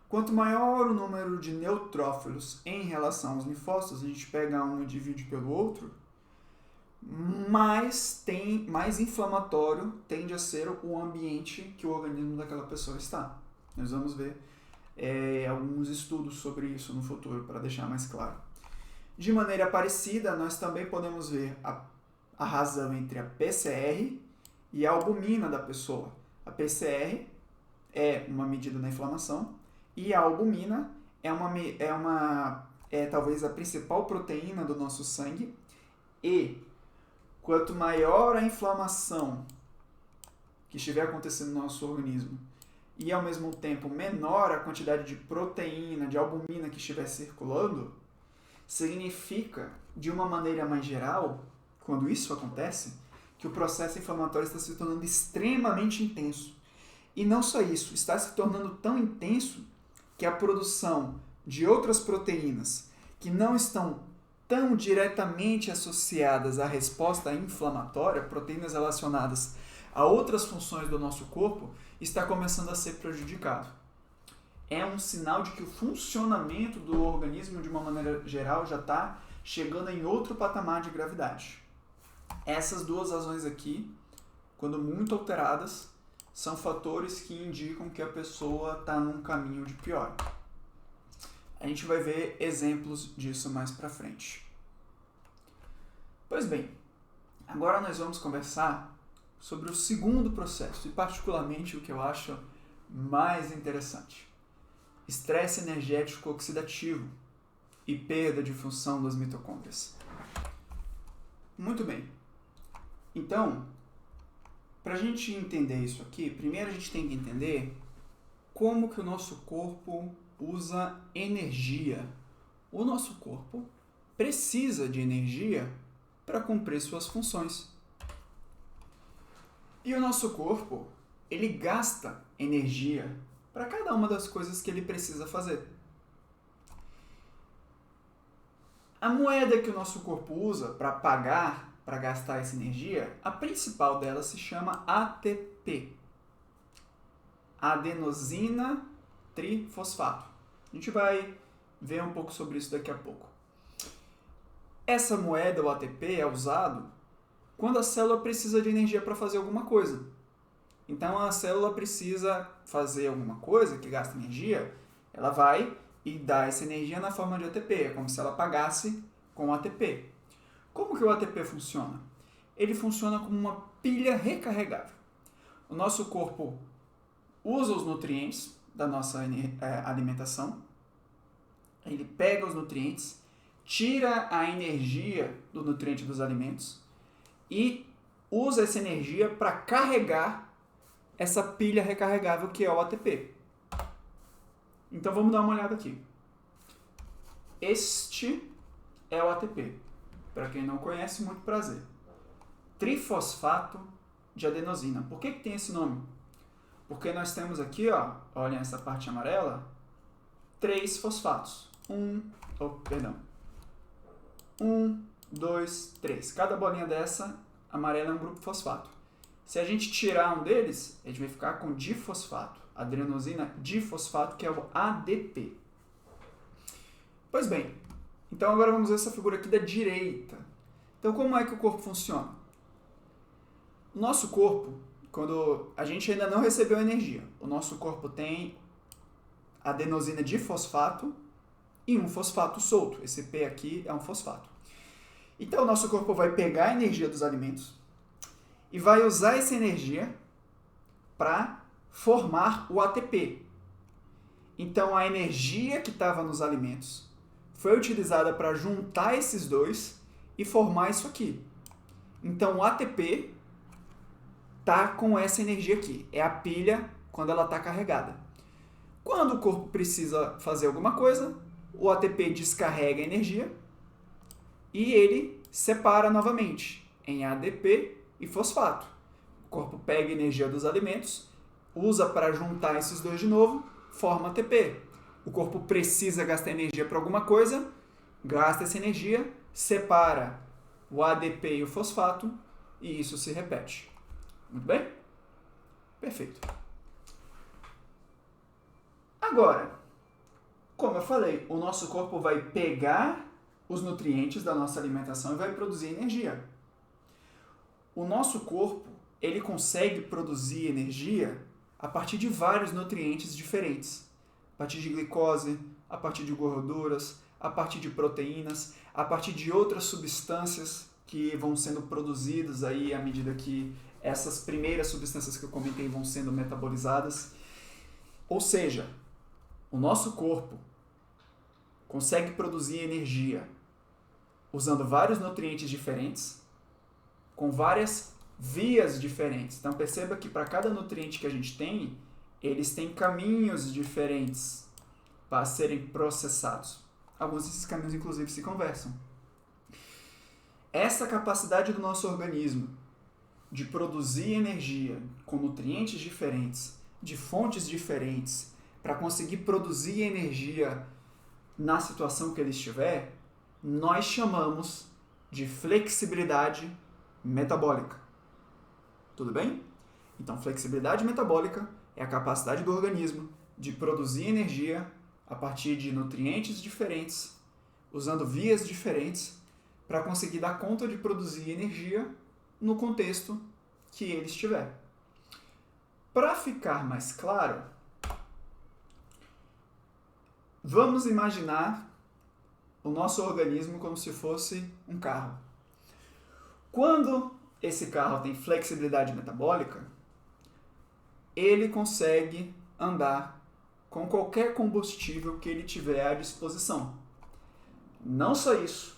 Quanto maior o número de neutrófilos em relação aos linfócitos, a gente pega um e divide pelo outro, mais inflamatório tende a ser o ambiente que o organismo daquela pessoa está. Nós vamos ver alguns estudos sobre isso no futuro, para deixar mais claro. De maneira parecida, nós também podemos ver a razão entre a PCR e a albumina da pessoa. A PCR é uma medida da inflamação e a albumina é talvez a principal proteína do nosso sangue, e quanto maior a inflamação que estiver acontecendo no nosso organismo e ao mesmo tempo menor a quantidade de proteína, de albumina que estiver circulando, significa, de uma maneira mais geral, quando isso acontece, que o processo inflamatório está se tornando extremamente intenso. E não só isso, está se tornando tão intenso que a produção de outras proteínas que não estão tão diretamente associadas à resposta inflamatória, proteínas relacionadas a outras funções do nosso corpo, está começando a ser prejudicado. É um sinal de que o funcionamento do organismo, de uma maneira geral, já está chegando em outro patamar de gravidade. Essas duas razões aqui, quando muito alteradas, são fatores que indicam que a pessoa está num caminho de pior. A gente vai ver exemplos disso mais para frente. Pois bem, agora nós vamos conversar sobre o segundo processo, e particularmente o que eu acho mais interessante. Estresse energético oxidativo e perda de função das mitocôndrias. Muito bem. Então, para a gente entender isso aqui, primeiro a gente tem que entender como que o nosso corpo usa energia. O nosso corpo precisa de energia para cumprir suas funções. E o nosso corpo, ele gasta energia para cada uma das coisas que ele precisa fazer. A moeda que o nosso corpo usa para pagar, para gastar essa energia, a principal dela se chama ATP. Adenosina trifosfato. A gente vai ver um pouco sobre isso daqui a pouco. Essa moeda, o ATP, é usado quando a célula precisa de energia para fazer alguma coisa. Então, a célula precisa fazer alguma coisa que gasta energia, ela vai e dá essa energia na forma de ATP. É como se ela pagasse com ATP. Como que o ATP funciona? Ele funciona como uma pilha recarregável. O nosso corpo usa os nutrientes da nossa alimentação, ele pega os nutrientes, tira a energia do nutriente dos alimentos e usa essa energia para carregar essa pilha recarregável que é o ATP. Então vamos dar uma olhada aqui. Este é o ATP. Para quem não conhece, muito prazer. Trifosfato de adenosina. Por que tem esse nome? Porque nós temos aqui, olhem essa parte amarela, 3 fosfatos. 1, 2, 3. Cada bolinha dessa amarela é um grupo fosfato. Se a gente tirar um deles, a gente vai ficar com difosfato. Adenosina difosfato, que é o ADP. Pois bem, então agora vamos ver essa figura aqui da direita. Então, como é que o corpo funciona? O nosso corpo, quando a gente ainda não recebeu energia, o nosso corpo tem adenosina difosfato e um fosfato solto. Esse P aqui é um fosfato. Então, o nosso corpo vai pegar a energia dos alimentos e vai usar essa energia para formar o ATP. Então, a energia que estava nos alimentos foi utilizada para juntar esses dois e formar isso aqui. Então, o ATP está com essa energia aqui. É a pilha quando ela está carregada. Quando o corpo precisa fazer alguma coisa, o ATP descarrega a energia e ele separa novamente em ADP e fosfato. O corpo pega a energia dos alimentos, usa para juntar esses dois de novo, forma ATP. O corpo precisa gastar energia para alguma coisa, gasta essa energia, separa o ADP e o fosfato e isso se repete. Muito bem? Perfeito. Agora, como eu falei, o nosso corpo vai pegar os nutrientes da nossa alimentação e vai produzir energia. O nosso corpo, ele consegue produzir energia a partir de vários nutrientes diferentes. A partir de glicose, a partir de gorduras, a partir de proteínas, a partir de outras substâncias que vão sendo produzidas aí à medida que essas primeiras substâncias que eu comentei vão sendo metabolizadas. Ou seja, o nosso corpo consegue produzir energia usando vários nutrientes diferentes, com várias vias diferentes. Então perceba que para cada nutriente que a gente tem, eles têm caminhos diferentes para serem processados. Alguns desses caminhos, inclusive, se conversam. Essa capacidade do nosso organismo de produzir energia com nutrientes diferentes, de fontes diferentes, para conseguir produzir energia na situação que ele estiver, nós chamamos de flexibilidade metabólica. Tudo bem? Então, flexibilidade metabólica é a capacidade do organismo de produzir energia a partir de nutrientes diferentes, usando vias diferentes, para conseguir dar conta de produzir energia no contexto que ele estiver. Para ficar mais claro, vamos imaginar o nosso organismo como se fosse um carro. Quando esse carro tem flexibilidade metabólica, ele consegue andar com qualquer combustível que ele tiver à disposição. Não só isso,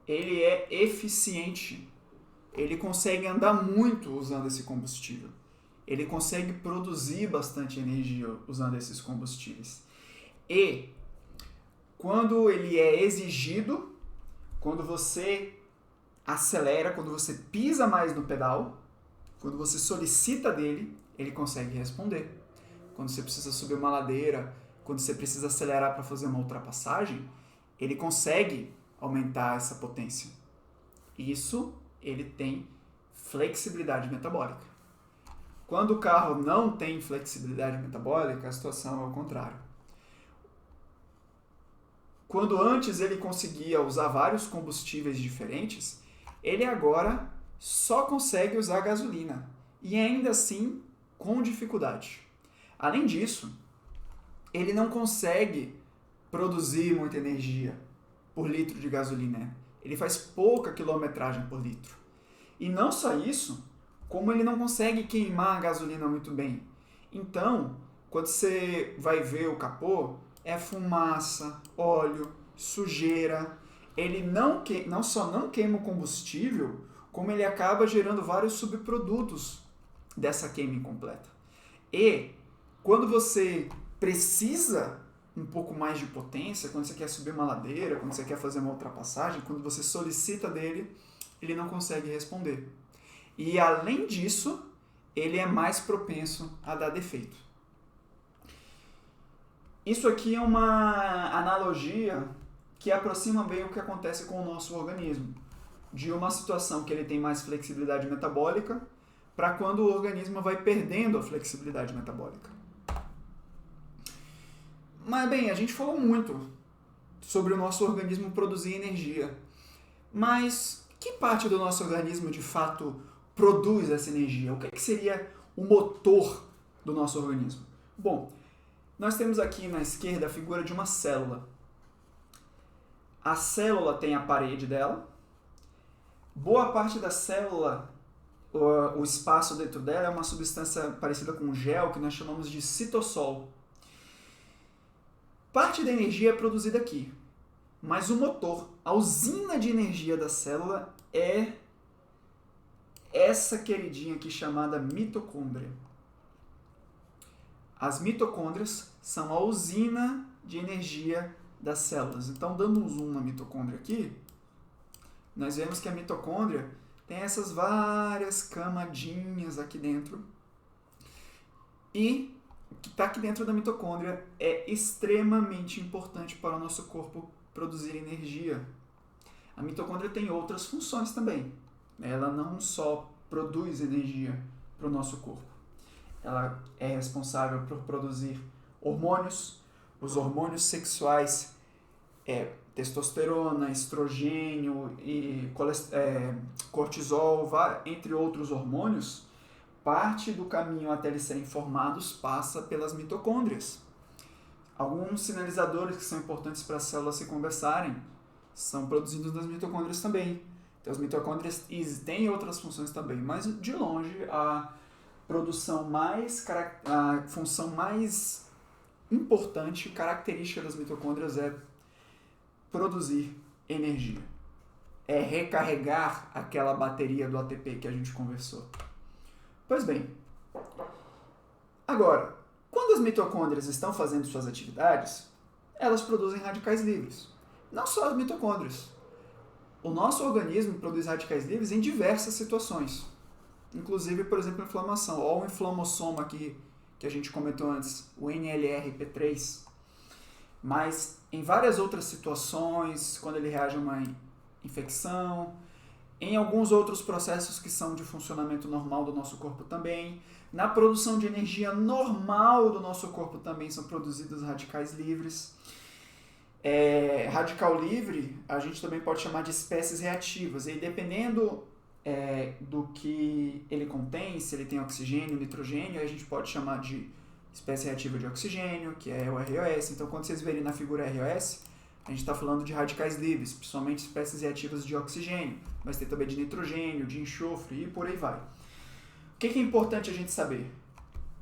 ele é eficiente. Ele consegue andar muito usando esse combustível. Ele consegue produzir bastante energia usando esses combustíveis. E quando ele é exigido, quando você acelera, quando você pisa mais no pedal, quando você solicita dele, ele consegue responder. Quando você precisa subir uma ladeira, quando você precisa acelerar para fazer uma ultrapassagem, ele consegue aumentar essa potência. Isso ele tem flexibilidade metabólica. Quando o carro não tem flexibilidade metabólica, a situação é o contrário. Quando antes ele conseguia usar vários combustíveis diferentes, ele agora só consegue usar gasolina. E ainda assim, com dificuldade. Além disso, ele não consegue produzir muita energia por litro de gasolina. Ele faz pouca quilometragem por litro. E não só isso, como ele não consegue queimar a gasolina muito bem. Então, quando você vai ver o capô, é fumaça, óleo, sujeira. Ele não só não queima o combustível, como ele acaba gerando vários subprodutos dessa queima incompleta. E quando você precisa um pouco mais de potência, quando você quer subir uma ladeira, quando você quer fazer uma ultrapassagem, quando você solicita dele, ele não consegue responder. E além disso, ele é mais propenso a dar defeito. Isso aqui é uma analogia que aproxima bem o que acontece com o nosso organismo, de uma situação que ele tem mais flexibilidade metabólica para quando o organismo vai perdendo a flexibilidade metabólica. Mas bem, a gente falou muito sobre o nosso organismo produzir energia, mas que parte do nosso organismo de fato produz essa energia? O que seria o motor do nosso organismo? Bom, nós temos aqui na esquerda a figura de uma célula. A célula tem a parede dela. Boa parte da célula, o espaço dentro dela é uma substância parecida com gel que nós chamamos de citossol. Parte da energia é produzida aqui, mas o motor, a usina de energia da célula é essa queridinha aqui chamada mitocôndria. As mitocôndrias são a usina de energia das células. Então, dando um zoom na mitocôndria aqui, nós vemos que a mitocôndria tem essas várias camadinhas aqui dentro. E o que está aqui dentro da mitocôndria é extremamente importante para o nosso corpo produzir energia. A mitocôndria tem outras funções também. Ela não só produz energia para o nosso corpo. Ela é responsável por produzir hormônios. Os hormônios sexuais, testosterona, estrogênio e cortisol, entre outros hormônios, parte do caminho até eles serem formados passa pelas mitocôndrias. Alguns sinalizadores que são importantes para as células se conversarem são produzidos nas mitocôndrias também. Então, as mitocôndrias têm outras funções também, mas de longe a função mais importante, característica das mitocôndrias é produzir energia. É recarregar aquela bateria do ATP que a gente conversou. Pois bem, agora, quando as mitocôndrias estão fazendo suas atividades, elas produzem radicais livres. Não só as mitocôndrias. O nosso organismo produz radicais livres em diversas situações. Inclusive, por exemplo, inflamação. Olha o inflamossoma aqui que a gente comentou antes, o NLRP3. Mas em várias outras situações, quando ele reage a uma infecção, em alguns outros processos que são de funcionamento normal do nosso corpo também, na produção de energia normal do nosso corpo também são produzidos radicais livres. Radical livre a gente também pode chamar de espécies reativas, e dependendo do que ele contém, se ele tem oxigênio, nitrogênio, a gente pode chamar de espécie reativa de oxigênio, que é o ROS. Então, quando vocês verem na figura ROS, a gente está falando de radicais livres, principalmente espécies reativas de oxigênio, mas tem também de nitrogênio, de enxofre e por aí vai. O que é importante a gente saber?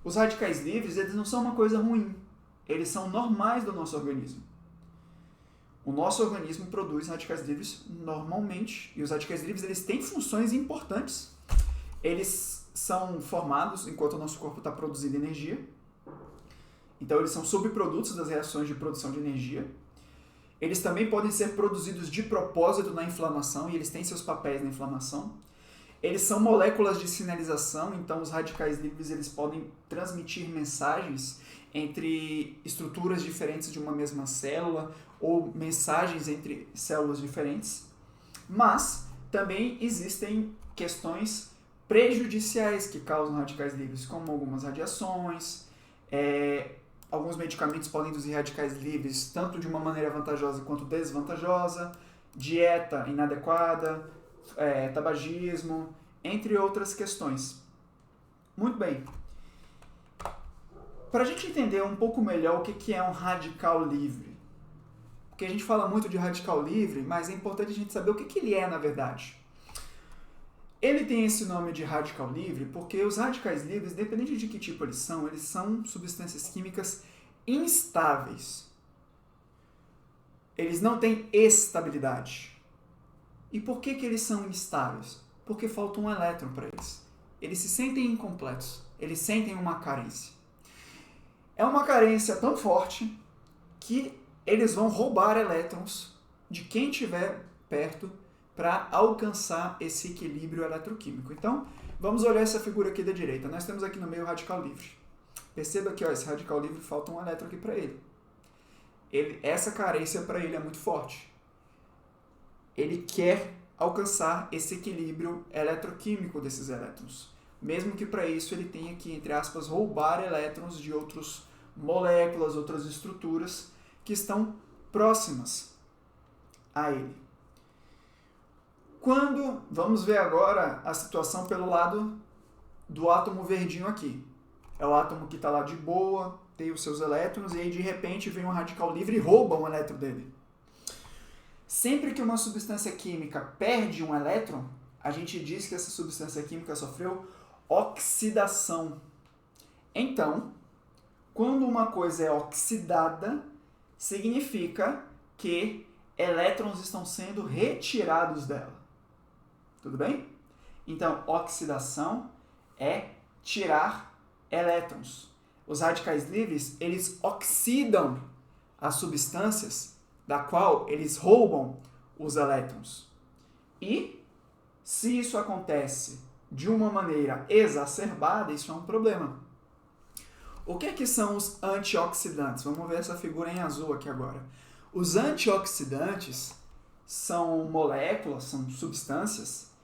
Os radicais livres, eles não são uma coisa ruim, eles são normais do nosso organismo. O nosso organismo produz radicais livres normalmente, e os radicais livres eles têm funções importantes. Eles são formados enquanto o nosso corpo está produzindo energia. Então, eles são subprodutos das reações de produção de energia. Eles também podem ser produzidos de propósito na inflamação, e eles têm seus papéis na inflamação. Eles são moléculas de sinalização, então os radicais livres eles podem transmitir mensagens entre estruturas diferentes de uma mesma célula, ou mensagens entre células diferentes. Mas também existem questões prejudiciais que causam radicais livres, como algumas radiações. Alguns medicamentos podem induzir radicais livres tanto de uma maneira vantajosa quanto desvantajosa, dieta inadequada, tabagismo, entre outras questões. Muito bem. Para a gente entender um pouco melhor o que é um radical livre, porque a gente fala muito de radical livre, mas é importante a gente saber o que ele é na verdade. Ele tem esse nome de radical livre porque os radicais livres, independente de que tipo eles são substâncias químicas instáveis. Eles não têm estabilidade. E por que eles são instáveis? Porque falta um elétron para eles. Eles se sentem incompletos. Eles sentem uma carência. É uma carência tão forte que eles vão roubar elétrons de quem estiver perto para alcançar esse equilíbrio eletroquímico. Então, vamos olhar essa figura aqui da direita. Nós temos aqui no meio o radical livre. Perceba que esse radical livre falta um elétron aqui para ele. Essa carência para ele é muito forte. Ele quer alcançar esse equilíbrio eletroquímico desses elétrons. Mesmo que para isso ele tenha que, entre aspas, roubar elétrons de outras moléculas, outras estruturas que estão próximas a ele. Vamos ver agora a situação pelo lado do átomo verdinho aqui. É o átomo que está lá de boa, tem os seus elétrons, e aí de repente vem um radical livre e rouba um elétron dele. Sempre que uma substância química perde um elétron, a gente diz que essa substância química sofreu oxidação. Então, quando uma coisa é oxidada, significa que elétrons estão sendo retirados dela. Tudo bem? Então, oxidação é tirar elétrons. Os radicais livres, eles oxidam as substâncias da qual eles roubam os elétrons. E, se isso acontece de uma maneira exacerbada, isso é um problema. O que são os antioxidantes? Vamos ver essa figura em azul aqui agora. Os antioxidantes são moléculas, são substâncias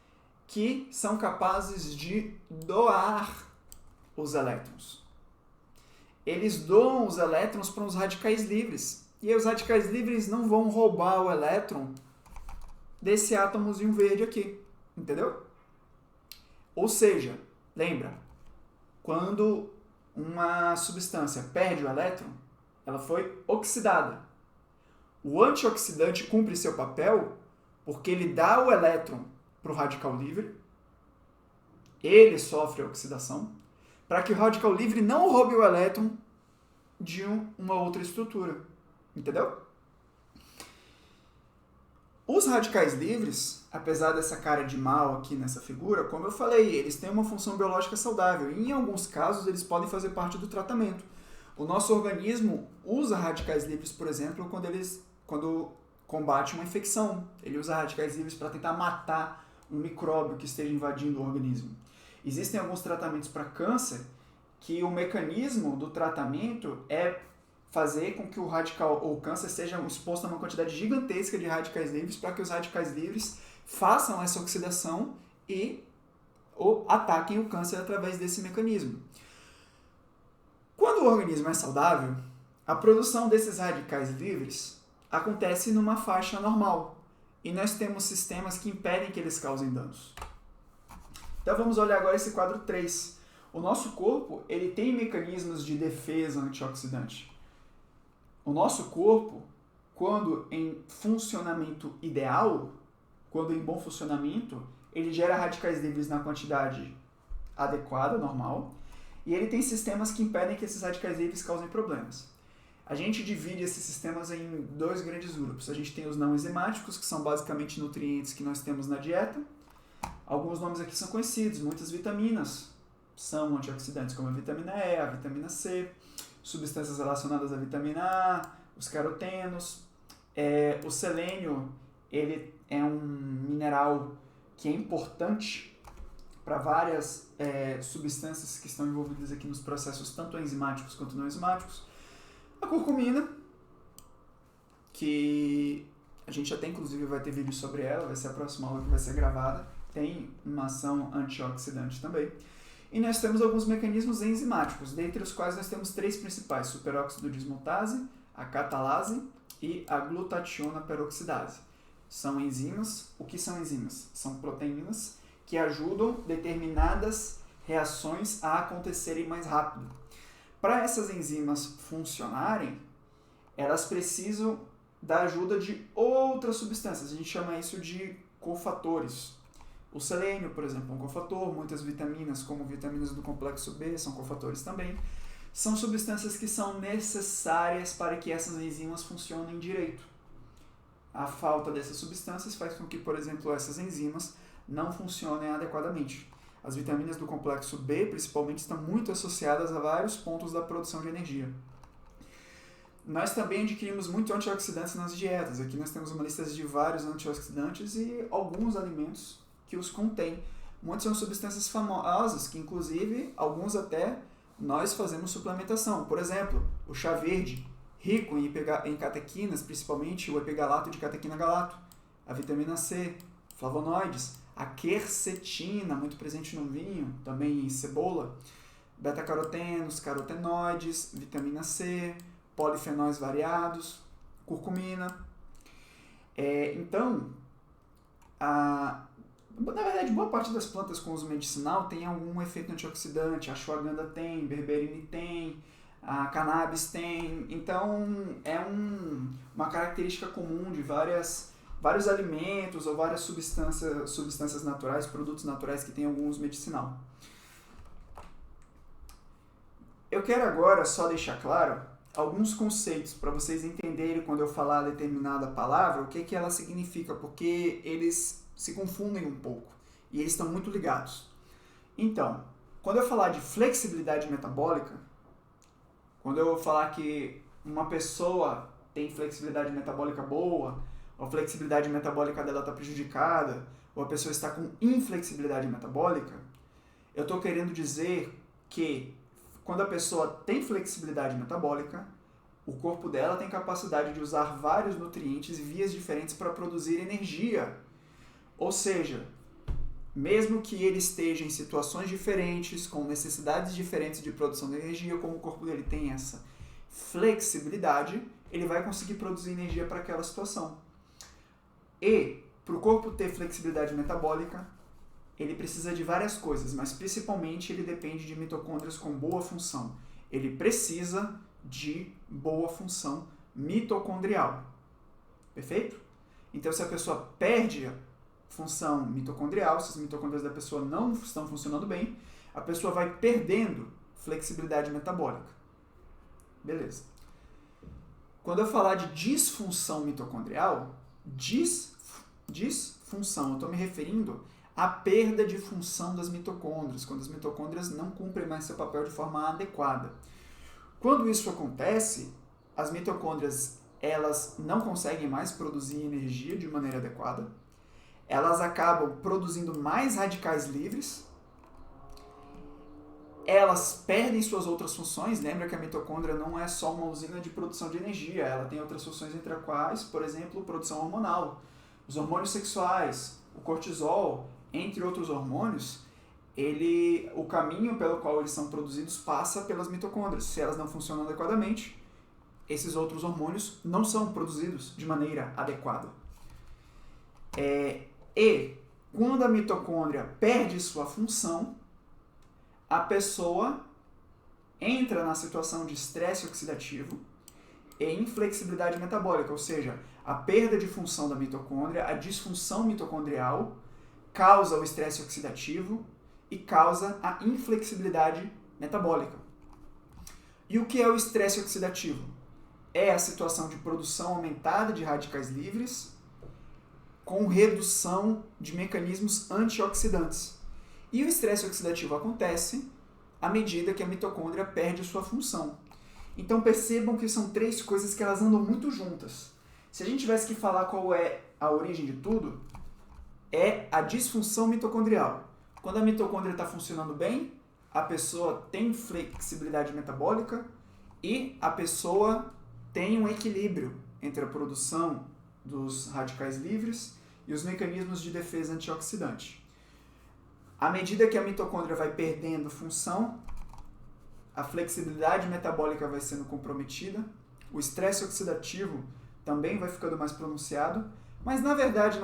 que são capazes de doar os elétrons. Eles doam os elétrons para os radicais livres. E aí os radicais livres não vão roubar o elétron desse átomozinho verde aqui. Entendeu? Ou seja, lembra, quando uma substância perde o elétron, ela foi oxidada. O antioxidante cumpre seu papel porque ele dá o elétron para o radical livre, ele sofre a oxidação, para que o radical livre não roube o elétron de uma outra estrutura. Entendeu? Os radicais livres, apesar dessa cara de mal aqui nessa figura, como eu falei, eles têm uma função biológica saudável e em alguns casos eles podem fazer parte do tratamento. O nosso organismo usa radicais livres, por exemplo, quando combate uma infecção. Ele usa radicais livres para tentar matar um micróbio que esteja invadindo o organismo. Existem alguns tratamentos para câncer que o mecanismo do tratamento é fazer com que o câncer seja exposto a uma quantidade gigantesca de radicais livres para que os radicais livres façam essa oxidação e ataquem o câncer através desse mecanismo. Quando o organismo é saudável, a produção desses radicais livres acontece numa faixa normal e nós temos sistemas que impedem que eles causem danos. Então vamos olhar agora esse quadro 3. O nosso corpo ele tem mecanismos de defesa antioxidante. O nosso corpo, quando em funcionamento ideal, quando em bom funcionamento, ele gera radicais livres na quantidade adequada, normal, e ele tem sistemas que impedem que esses radicais livres causem problemas. A gente divide esses sistemas em dois grandes grupos. A gente tem os não enzimáticos, que são basicamente nutrientes que nós temos na dieta. Alguns nomes aqui são conhecidos, muitas vitaminas são antioxidantes, como a vitamina E, a vitamina C, substâncias relacionadas à vitamina A, os carotenos. O selênio, ele é um mineral que é importante para várias substâncias que estão envolvidas aqui nos processos tanto enzimáticos quanto não enzimáticos. A curcumina, que a gente até inclusive vai ter vídeo sobre ela, vai ser a próxima aula que vai ser gravada, tem uma ação antioxidante também. E nós temos alguns mecanismos enzimáticos, dentre os quais nós temos três principais: superóxido dismutase, a catalase e a glutationa peroxidase. São enzimas. O que são enzimas? São proteínas que ajudam determinadas reações a acontecerem mais rápido. Para essas enzimas funcionarem, elas precisam da ajuda de outras substâncias. A gente chama isso de cofatores. O selênio, por exemplo, é um cofator. Muitas vitaminas, como vitaminas do complexo B, são cofatores também. São substâncias que são necessárias para que essas enzimas funcionem direito. A falta dessas substâncias faz com que, por exemplo, essas enzimas não funcionem adequadamente. As vitaminas do complexo B, principalmente, estão muito associadas a vários pontos da produção de energia. Nós também adquirimos muitos antioxidantes nas dietas. Aqui nós temos uma lista de vários antioxidantes e alguns alimentos que os contêm. Muitos são substâncias famosas, que inclusive, alguns até nós fazemos suplementação. Por exemplo, o chá verde, rico em catequinas, principalmente o epigalato de catequina galato, a vitamina C, flavonoides, a quercetina, muito presente no vinho, também em cebola, beta-carotenos, carotenoides, vitamina C, polifenóis variados, curcumina. Então, Na verdade, boa parte das plantas com uso medicinal tem algum efeito antioxidante. A ashwagandha tem, berberine tem, a cannabis tem. Então, é uma característica comum de vários alimentos ou várias substâncias naturais, produtos naturais que têm algum uso medicinal. Eu quero agora só deixar claro alguns conceitos para vocês entenderem quando eu falar determinada palavra, o que ela significa, porque eles se confundem um pouco e eles estão muito ligados. Então, quando eu falar de flexibilidade metabólica, quando eu falar que uma pessoa tem flexibilidade metabólica boa, ou a flexibilidade metabólica dela está prejudicada, ou a pessoa está com inflexibilidade metabólica, eu estou querendo dizer que quando a pessoa tem flexibilidade metabólica, o corpo dela tem capacidade de usar vários nutrientes e vias diferentes para produzir energia. Ou seja, mesmo que ele esteja em situações diferentes, com necessidades diferentes de produção de energia, como o corpo dele tem essa flexibilidade, ele vai conseguir produzir energia para aquela situação. E, para o corpo ter flexibilidade metabólica, ele precisa de várias coisas, mas principalmente ele depende de mitocôndrias com boa função. Ele precisa de boa função mitocondrial. Perfeito? Então, se a pessoa perde a função mitocondrial, se as mitocôndrias da pessoa não estão funcionando bem, a pessoa vai perdendo flexibilidade metabólica. Beleza. Quando eu falar de disfunção mitocondrial, disfunção, eu estou me referindo à perda de função das mitocôndrias, quando as mitocôndrias não cumprem mais seu papel de forma adequada. Quando isso acontece, as mitocôndrias elas não conseguem mais produzir energia de maneira adequada, elas acabam produzindo mais radicais livres, elas perdem suas outras funções. Lembra que a mitocôndria não é só uma usina de produção de energia, ela tem outras funções entre as quais, por exemplo, produção hormonal, os hormônios sexuais, o cortisol, entre outros hormônios, o caminho pelo qual eles são produzidos passa pelas mitocôndrias. Se elas não funcionam adequadamente, esses outros hormônios não são produzidos de maneira adequada. E quando a mitocôndria perde sua função, a pessoa entra na situação de estresse oxidativo e inflexibilidade metabólica, ou seja, a perda de função da mitocôndria, a disfunção mitocondrial, causa o estresse oxidativo e causa a inflexibilidade metabólica. E o que é o estresse oxidativo? É a situação de produção aumentada de radicais livres com redução de mecanismos antioxidantes. E o estresse oxidativo acontece à medida que a mitocôndria perde sua função. Então percebam que são três coisas que elas andam muito juntas. Se a gente tivesse que falar qual é a origem de tudo, é a disfunção mitocondrial. Quando a mitocôndria está funcionando bem, a pessoa tem flexibilidade metabólica e a pessoa tem um equilíbrio entre a produção dos radicais livres e os mecanismos de defesa antioxidante. À medida que a mitocôndria vai perdendo função, a flexibilidade metabólica vai sendo comprometida, o estresse oxidativo também vai ficando mais pronunciado, mas na verdade,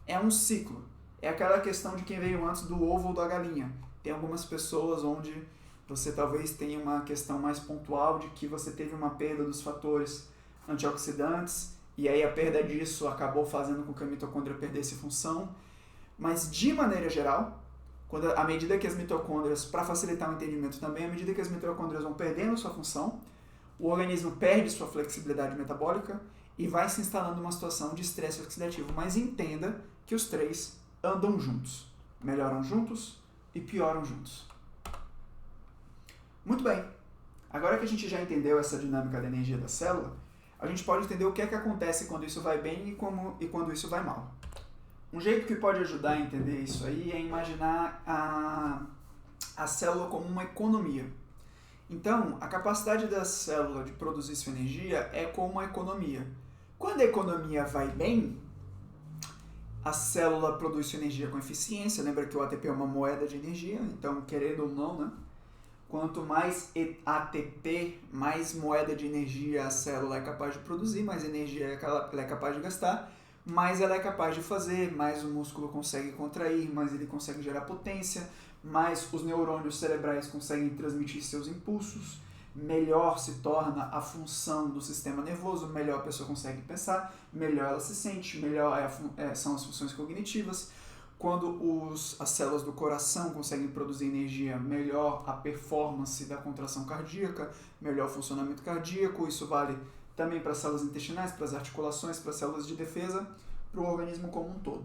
é um ciclo. É aquela questão de quem veio antes do ovo ou da galinha. Tem algumas pessoas onde você talvez tenha uma questão mais pontual de que você teve uma perda dos fatores antioxidantes e aí a perda disso acabou fazendo com que a mitocôndria perdesse função. Mas, de maneira geral, à medida que as mitocôndrias, para facilitar o entendimento também, à medida que as mitocôndrias vão perdendo sua função, o organismo perde sua flexibilidade metabólica e vai se instalando uma situação de estresse oxidativo. Mas entenda que os três andam juntos, melhoram juntos e pioram juntos. Muito bem, agora que a gente já entendeu essa dinâmica da energia da célula, a gente pode entender o que é que acontece quando isso vai bem e quando isso vai mal. Um jeito que pode ajudar a entender isso aí é imaginar a célula como uma economia. Então, a capacidade da célula de produzir sua energia é como uma economia. Quando a economia vai bem, a célula produz sua energia com eficiência. Lembra que o ATP é uma moeda de energia, então, querendo ou não, né? Quanto mais ATP, mais moeda de energia a célula é capaz de produzir, mais energia ela é capaz de gastar. mais ela é capaz de fazer, mais o músculo consegue contrair, mais ele consegue gerar potência, mais os neurônios cerebrais conseguem transmitir seus impulsos, melhor se torna a função do sistema nervoso, melhor a pessoa consegue pensar, melhor ela se sente, melhor são as funções cognitivas. Quando as células do coração conseguem produzir energia, melhor a performance da contração cardíaca, melhor o funcionamento cardíaco. Isso vale também para as células intestinais, para as articulações, para as células de defesa, para o organismo como um todo.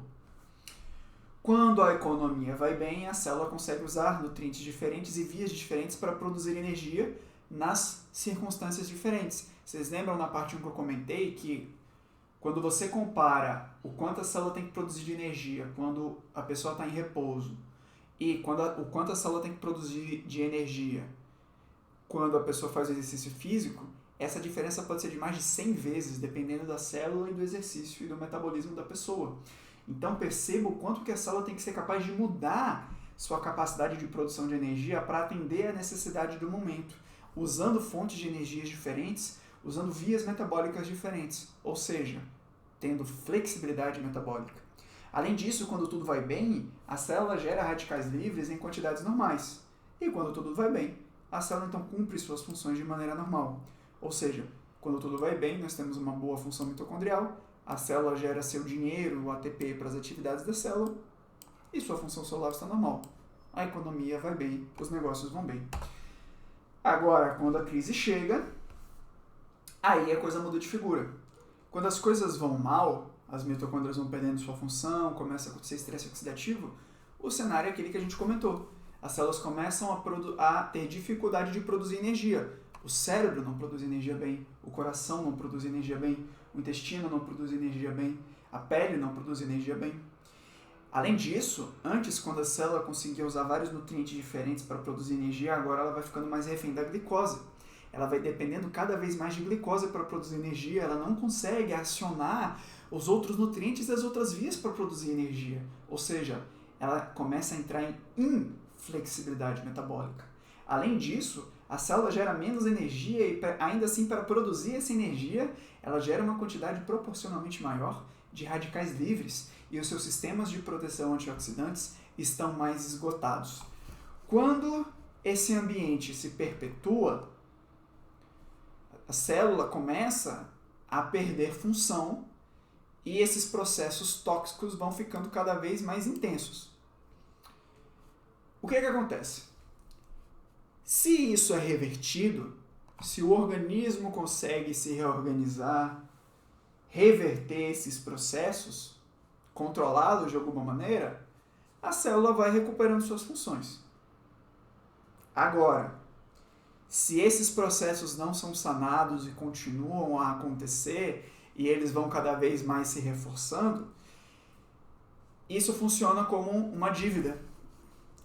Quando a economia vai bem, a célula consegue usar nutrientes diferentes e vias diferentes para produzir energia nas circunstâncias diferentes. Vocês lembram na parte 1 que eu comentei que quando você compara o quanto a célula tem que produzir de energia quando a pessoa está em repouso e o quanto a célula tem que produzir de energia quando a pessoa faz exercício físico, essa diferença pode ser de mais de 100 vezes, dependendo da célula e do exercício e do metabolismo da pessoa. Então perceba o quanto que a célula tem que ser capaz de mudar sua capacidade de produção de energia para atender a necessidade do momento, usando fontes de energias diferentes, usando vias metabólicas diferentes, ou seja, tendo flexibilidade metabólica. Além disso, quando tudo vai bem, a célula gera radicais livres em quantidades normais. E quando tudo vai bem, a célula então cumpre suas funções de maneira normal. Ou seja, quando tudo vai bem, nós temos uma boa função mitocondrial, a célula gera seu dinheiro, o ATP, para as atividades da célula, e sua função celular está normal. A economia vai bem, os negócios vão bem. Agora, quando a crise chega, aí a coisa muda de figura. Quando as coisas vão mal, as mitocôndrias vão perdendo sua função, começa a acontecer estresse oxidativo, o cenário é aquele que a gente comentou. As células começam a ter dificuldade de produzir energia. O cérebro não produz energia bem, o coração não produz energia bem, o intestino não produz energia bem, a pele não produz energia bem. Além disso, antes, quando a célula conseguia usar vários nutrientes diferentes para produzir energia, agora ela vai ficando mais refém da glicose. Ela vai dependendo cada vez mais de glicose para produzir energia, ela não consegue acionar os outros nutrientes das outras vias para produzir energia. Ou seja, ela começa a entrar em inflexibilidade metabólica. Além disso, a célula gera menos energia e ainda assim para produzir essa energia, ela gera uma quantidade proporcionalmente maior de radicais livres e os seus sistemas de proteção antioxidantes estão mais esgotados. Quando esse ambiente se perpetua, a célula começa a perder função e esses processos tóxicos vão ficando cada vez mais intensos. O que acontece? Se isso é revertido, se o organismo consegue se reorganizar, reverter esses processos, controlá-los de alguma maneira, a célula vai recuperando suas funções. Agora, se esses processos não são sanados e continuam a acontecer e eles vão cada vez mais se reforçando, isso funciona como uma dívida.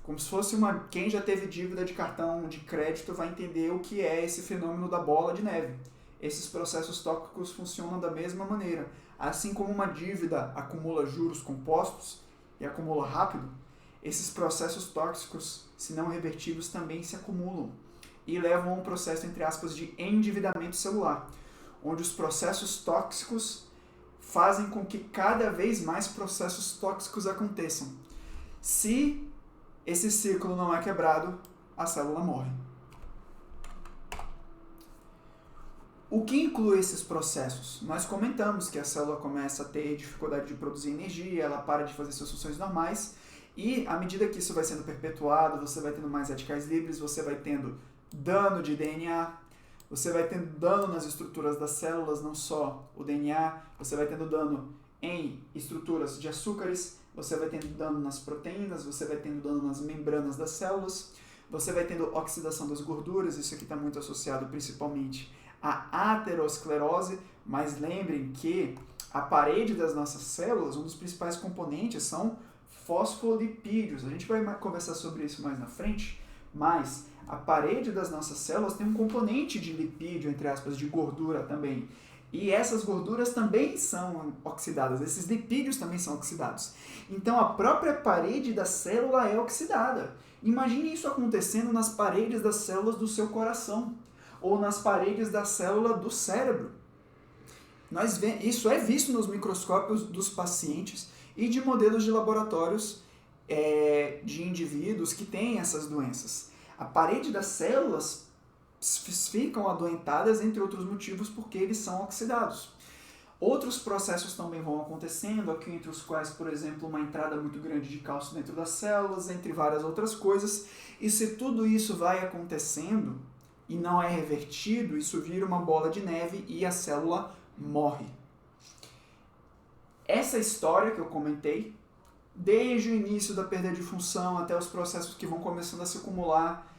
Como se fosse quem já teve dívida de cartão de crédito vai entender o que é esse fenômeno da bola de neve. Esses processos tóxicos funcionam da mesma maneira. Assim como uma dívida acumula juros compostos e acumula rápido, esses processos tóxicos, se não revertidos, também se acumulam e levam a um processo, entre aspas, de endividamento celular, onde os processos tóxicos fazem com que cada vez mais processos tóxicos aconteçam. Se esse ciclo não é quebrado, a célula morre. O que inclui esses processos? Nós comentamos que a célula começa a ter dificuldade de produzir energia, ela para de fazer suas funções normais, e à medida que isso vai sendo perpetuado, você vai tendo mais radicais livres, você vai tendo dano de DNA, você vai tendo dano nas estruturas das células, não só o DNA, você vai tendo dano em estruturas de açúcares, você vai tendo dano nas proteínas, você vai tendo dano nas membranas das células, você vai tendo oxidação das gorduras, isso aqui está muito associado principalmente à aterosclerose, mas lembrem que a parede das nossas células, um dos principais componentes são fosfolipídios. A gente vai conversar sobre isso mais na frente, mas a parede das nossas células tem um componente de lipídio, entre aspas, de gordura também. E essas gorduras também são oxidadas, esses lipídios também são oxidados. Então a própria parede da célula é oxidada. Imagine isso acontecendo nas paredes das células do seu coração, ou nas paredes da célula do cérebro. Isso é visto nos microscópios dos pacientes e de modelos de laboratórios de indivíduos que têm essas doenças. A parede das células ficam adoentadas, entre outros motivos, porque eles são oxidados. Outros processos também vão acontecendo, aqui entre os quais, por exemplo, uma entrada muito grande de cálcio dentro das células, entre várias outras coisas. E se tudo isso vai acontecendo e não é revertido, isso vira uma bola de neve e a célula morre. Essa história que eu comentei, desde o início da perda de função até os processos que vão começando a se acumular,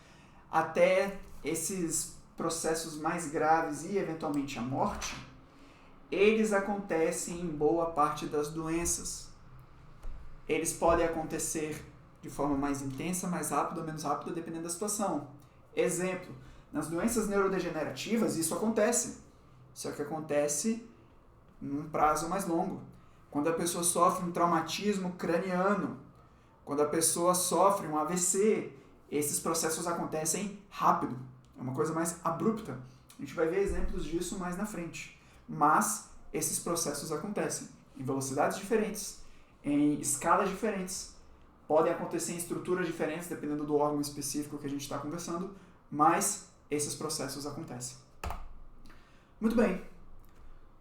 até esses processos mais graves e eventualmente a morte, eles acontecem em boa parte das doenças. Eles podem acontecer de forma mais intensa, mais rápida ou menos rápida, dependendo da situação. Exemplo, nas doenças neurodegenerativas isso acontece, só que acontece num prazo mais longo. Quando a pessoa sofre um traumatismo craniano, quando a pessoa sofre um AVC, esses processos acontecem rápido, é uma coisa mais abrupta. A gente vai ver exemplos disso mais na frente. Mas esses processos acontecem em velocidades diferentes, em escalas diferentes, podem acontecer em estruturas diferentes, dependendo do órgão específico que a gente está conversando, mas esses processos acontecem. Muito bem.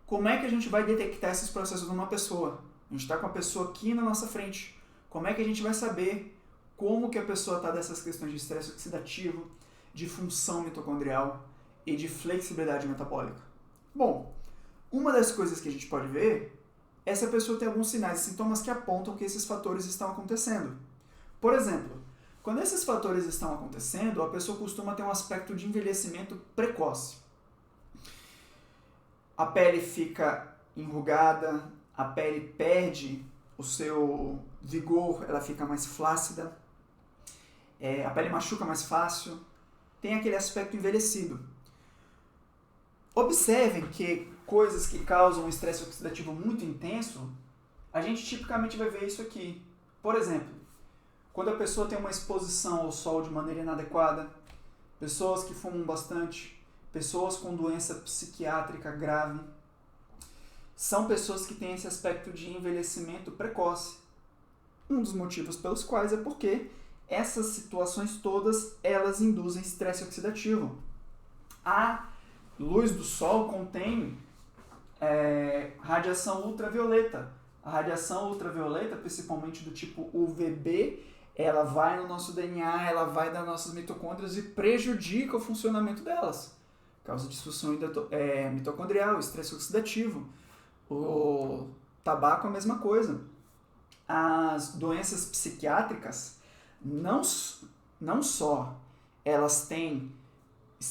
Como é que a gente vai detectar esses processos numa pessoa? A gente está com a pessoa aqui na nossa frente. Como é que a gente vai saber como que a pessoa está dessas questões de estresse oxidativo, de função mitocondrial e de flexibilidade metabólica? Bom, uma das coisas que a gente pode ver é se a pessoa tem alguns sinais e sintomas que apontam que esses fatores estão acontecendo. Por exemplo, quando esses fatores estão acontecendo, a pessoa costuma ter um aspecto de envelhecimento precoce. A pele fica enrugada, a pele perde o seu vigor, ela fica mais flácida, a pele machuca mais fácil, tem aquele aspecto envelhecido. Observem que coisas que causam um estresse oxidativo muito intenso, a gente tipicamente vai ver isso aqui. Por exemplo, quando a pessoa tem uma exposição ao sol de maneira inadequada, pessoas que fumam bastante, pessoas com doença psiquiátrica grave, são pessoas que têm esse aspecto de envelhecimento precoce. Um dos motivos pelos quais é porque essas situações todas, elas induzem estresse oxidativo. A luz do sol contém radiação ultravioleta. A radiação ultravioleta, principalmente do tipo UVB, ela vai no nosso DNA, ela vai nas nossas mitocôndrias e prejudica o funcionamento delas. Causa disfunção mitocondrial, estresse oxidativo. O tabaco é a mesma coisa. As doenças psiquiátricas, não só elas têm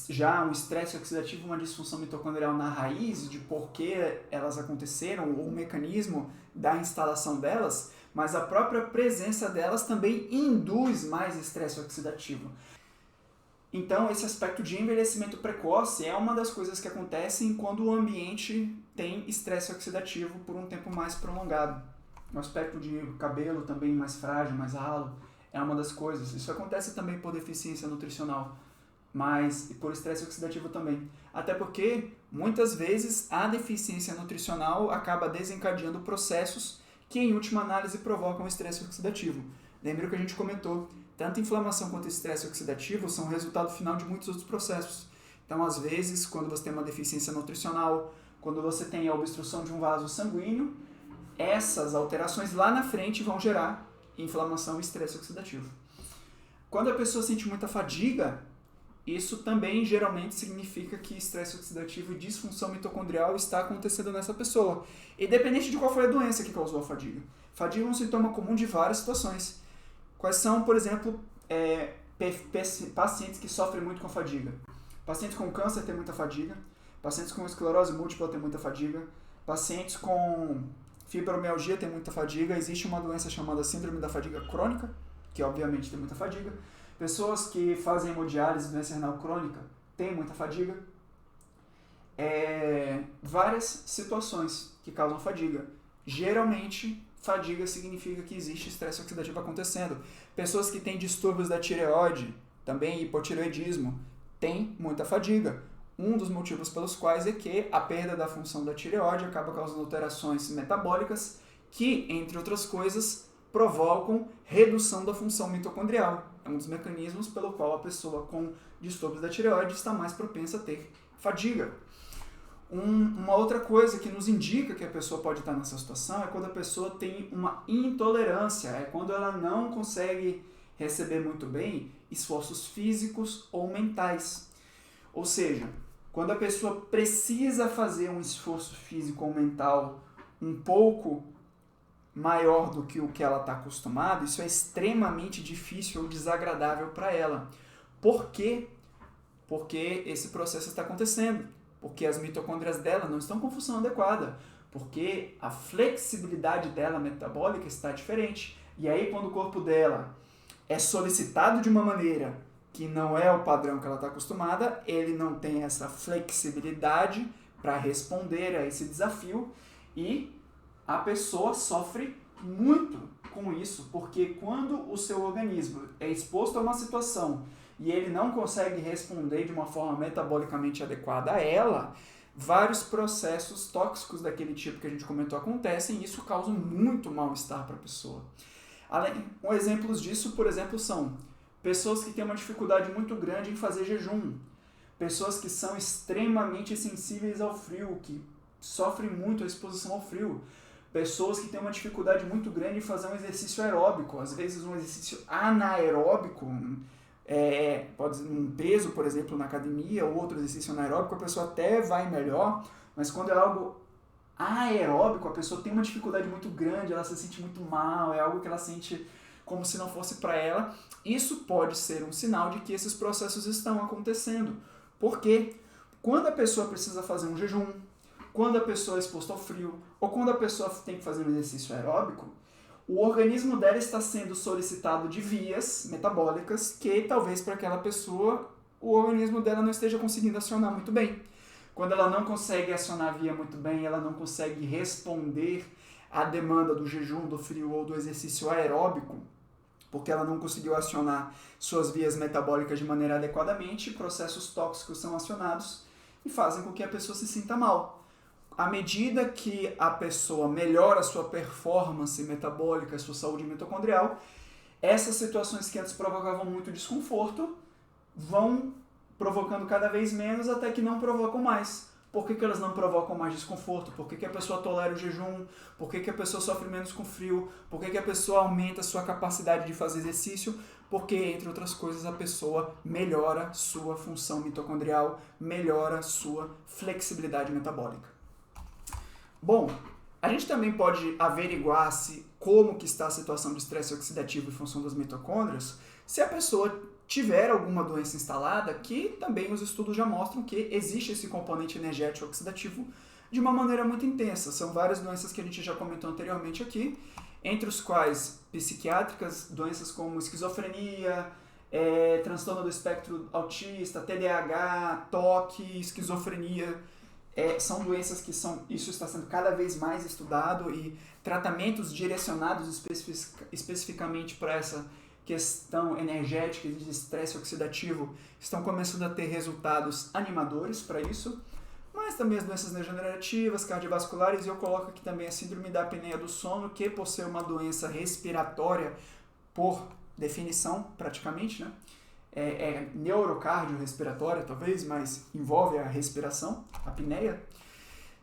já um estresse oxidativo, uma disfunção mitocondrial na raiz de por que elas aconteceram, ou o mecanismo da instalação delas, mas a própria presença delas também induz mais estresse oxidativo. Então, esse aspecto de envelhecimento precoce é uma das coisas que acontecem quando o ambiente tem estresse oxidativo por um tempo mais prolongado. O aspecto de cabelo também mais frágil, mais ralo, é uma das coisas. Isso acontece também por deficiência nutricional, mas e por estresse oxidativo também. Até porque, muitas vezes, a deficiência nutricional acaba desencadeando processos que, em última análise, provocam estresse oxidativo. Lembra que a gente comentou, tanto inflamação quanto estresse oxidativo são o resultado final de muitos outros processos. Então, às vezes, quando você tem uma deficiência nutricional, quando você tem a obstrução de um vaso sanguíneo, essas alterações lá na frente vão gerar inflamação e estresse oxidativo. Quando a pessoa sente muita fadiga, isso também geralmente significa que estresse oxidativo e disfunção mitocondrial está acontecendo nessa pessoa. Independente de qual foi a doença que causou a fadiga. Fadiga é um sintoma comum de várias situações. Quais são, por exemplo, pacientes que sofrem muito com fadiga? Pacientes com câncer têm muita fadiga. Pacientes com esclerose múltipla têm muita fadiga. Pacientes com fibromialgia têm muita fadiga. Existe uma doença chamada síndrome da fadiga crônica, que obviamente tem muita fadiga. Pessoas que fazem hemodiálise, doença renal crônica, têm muita fadiga. Várias situações que causam fadiga. Geralmente, fadiga significa que existe estresse oxidativo acontecendo. Pessoas que têm distúrbios da tireoide, também hipotireoidismo, têm muita fadiga. Um dos motivos pelos quais é que a perda da função da tireoide acaba causando alterações metabólicas que, entre outras coisas, provocam redução da função mitocondrial. É um dos mecanismos pelo qual a pessoa com distúrbios da tireoide está mais propensa a ter fadiga. Uma outra coisa que nos indica que a pessoa pode estar nessa situação é quando a pessoa tem uma intolerância, é quando ela não consegue receber muito bem esforços físicos ou mentais. Ou seja, quando a pessoa precisa fazer um esforço físico ou mental um pouco maior do que o que ela está acostumada, isso é extremamente difícil ou desagradável para ela. Por quê? Porque esse processo está acontecendo. Porque as mitocôndrias dela não estão com função adequada. Porque a flexibilidade dela metabólica está diferente. E aí, quando o corpo dela é solicitado de uma maneira que não é o padrão que ela está acostumada, ele não tem essa flexibilidade para responder a esse desafio e a pessoa sofre muito com isso, porque quando o seu organismo é exposto a uma situação e ele não consegue responder de uma forma metabolicamente adequada a ela, vários processos tóxicos daquele tipo que a gente comentou acontecem e isso causa muito mal-estar para a pessoa. Exemplos disso, por exemplo, são pessoas que têm uma dificuldade muito grande em fazer jejum, pessoas que são extremamente sensíveis ao frio, que sofrem muito a exposição ao frio, pessoas que têm uma dificuldade muito grande em fazer um exercício aeróbico, às vezes um exercício anaeróbico, pode ser um peso, por exemplo, na academia, ou outro exercício anaeróbico, a pessoa até vai melhor, mas quando é algo aeróbico, a pessoa tem uma dificuldade muito grande, ela se sente muito mal, é algo que ela sente como se não fosse para ela. Isso pode ser um sinal de que esses processos estão acontecendo. Por quê? Quando a pessoa precisa fazer um jejum, quando a pessoa é exposta ao frio, ou quando a pessoa tem que fazer um exercício aeróbico, o organismo dela está sendo solicitado de vias metabólicas que talvez para aquela pessoa o organismo dela não esteja conseguindo acionar muito bem. Quando ela não consegue acionar a via muito bem, ela não consegue responder à demanda do jejum, do frio ou do exercício aeróbico, porque ela não conseguiu acionar suas vias metabólicas de maneira adequadamente, processos tóxicos são acionados e fazem com que a pessoa se sinta mal. À medida que a pessoa melhora a sua performance metabólica, a sua saúde mitocondrial, essas situações que antes provocavam muito desconforto vão provocando cada vez menos até que não provocam mais. Por que elas não provocam mais desconforto? Por que a pessoa tolera o jejum? Por que a pessoa sofre menos com frio? Por que a pessoa aumenta a sua capacidade de fazer exercício? Porque, entre outras coisas, a pessoa melhora sua função mitocondrial, melhora sua flexibilidade metabólica. Bom, a gente também pode averiguar como que está a situação de estresse oxidativo em função das mitocôndrias se a pessoa tiver alguma doença instalada, que também os estudos já mostram que existe esse componente energético oxidativo de uma maneira muito intensa. São várias doenças que a gente já comentou anteriormente aqui, entre os quais psiquiátricas, doenças como esquizofrenia, transtorno do espectro autista, TDAH, TOC, esquizofrenia. São doenças que isso está sendo cada vez mais estudado e tratamentos direcionados especificamente para essa questão energética e de estresse oxidativo estão começando a ter resultados animadores para isso, mas também as doenças degenerativas, cardiovasculares, e eu coloco aqui também a síndrome da apneia do sono, que por ser uma doença respiratória, por definição praticamente, né? É neurocardiorrespiratória talvez, mas envolve a respiração, a apneia,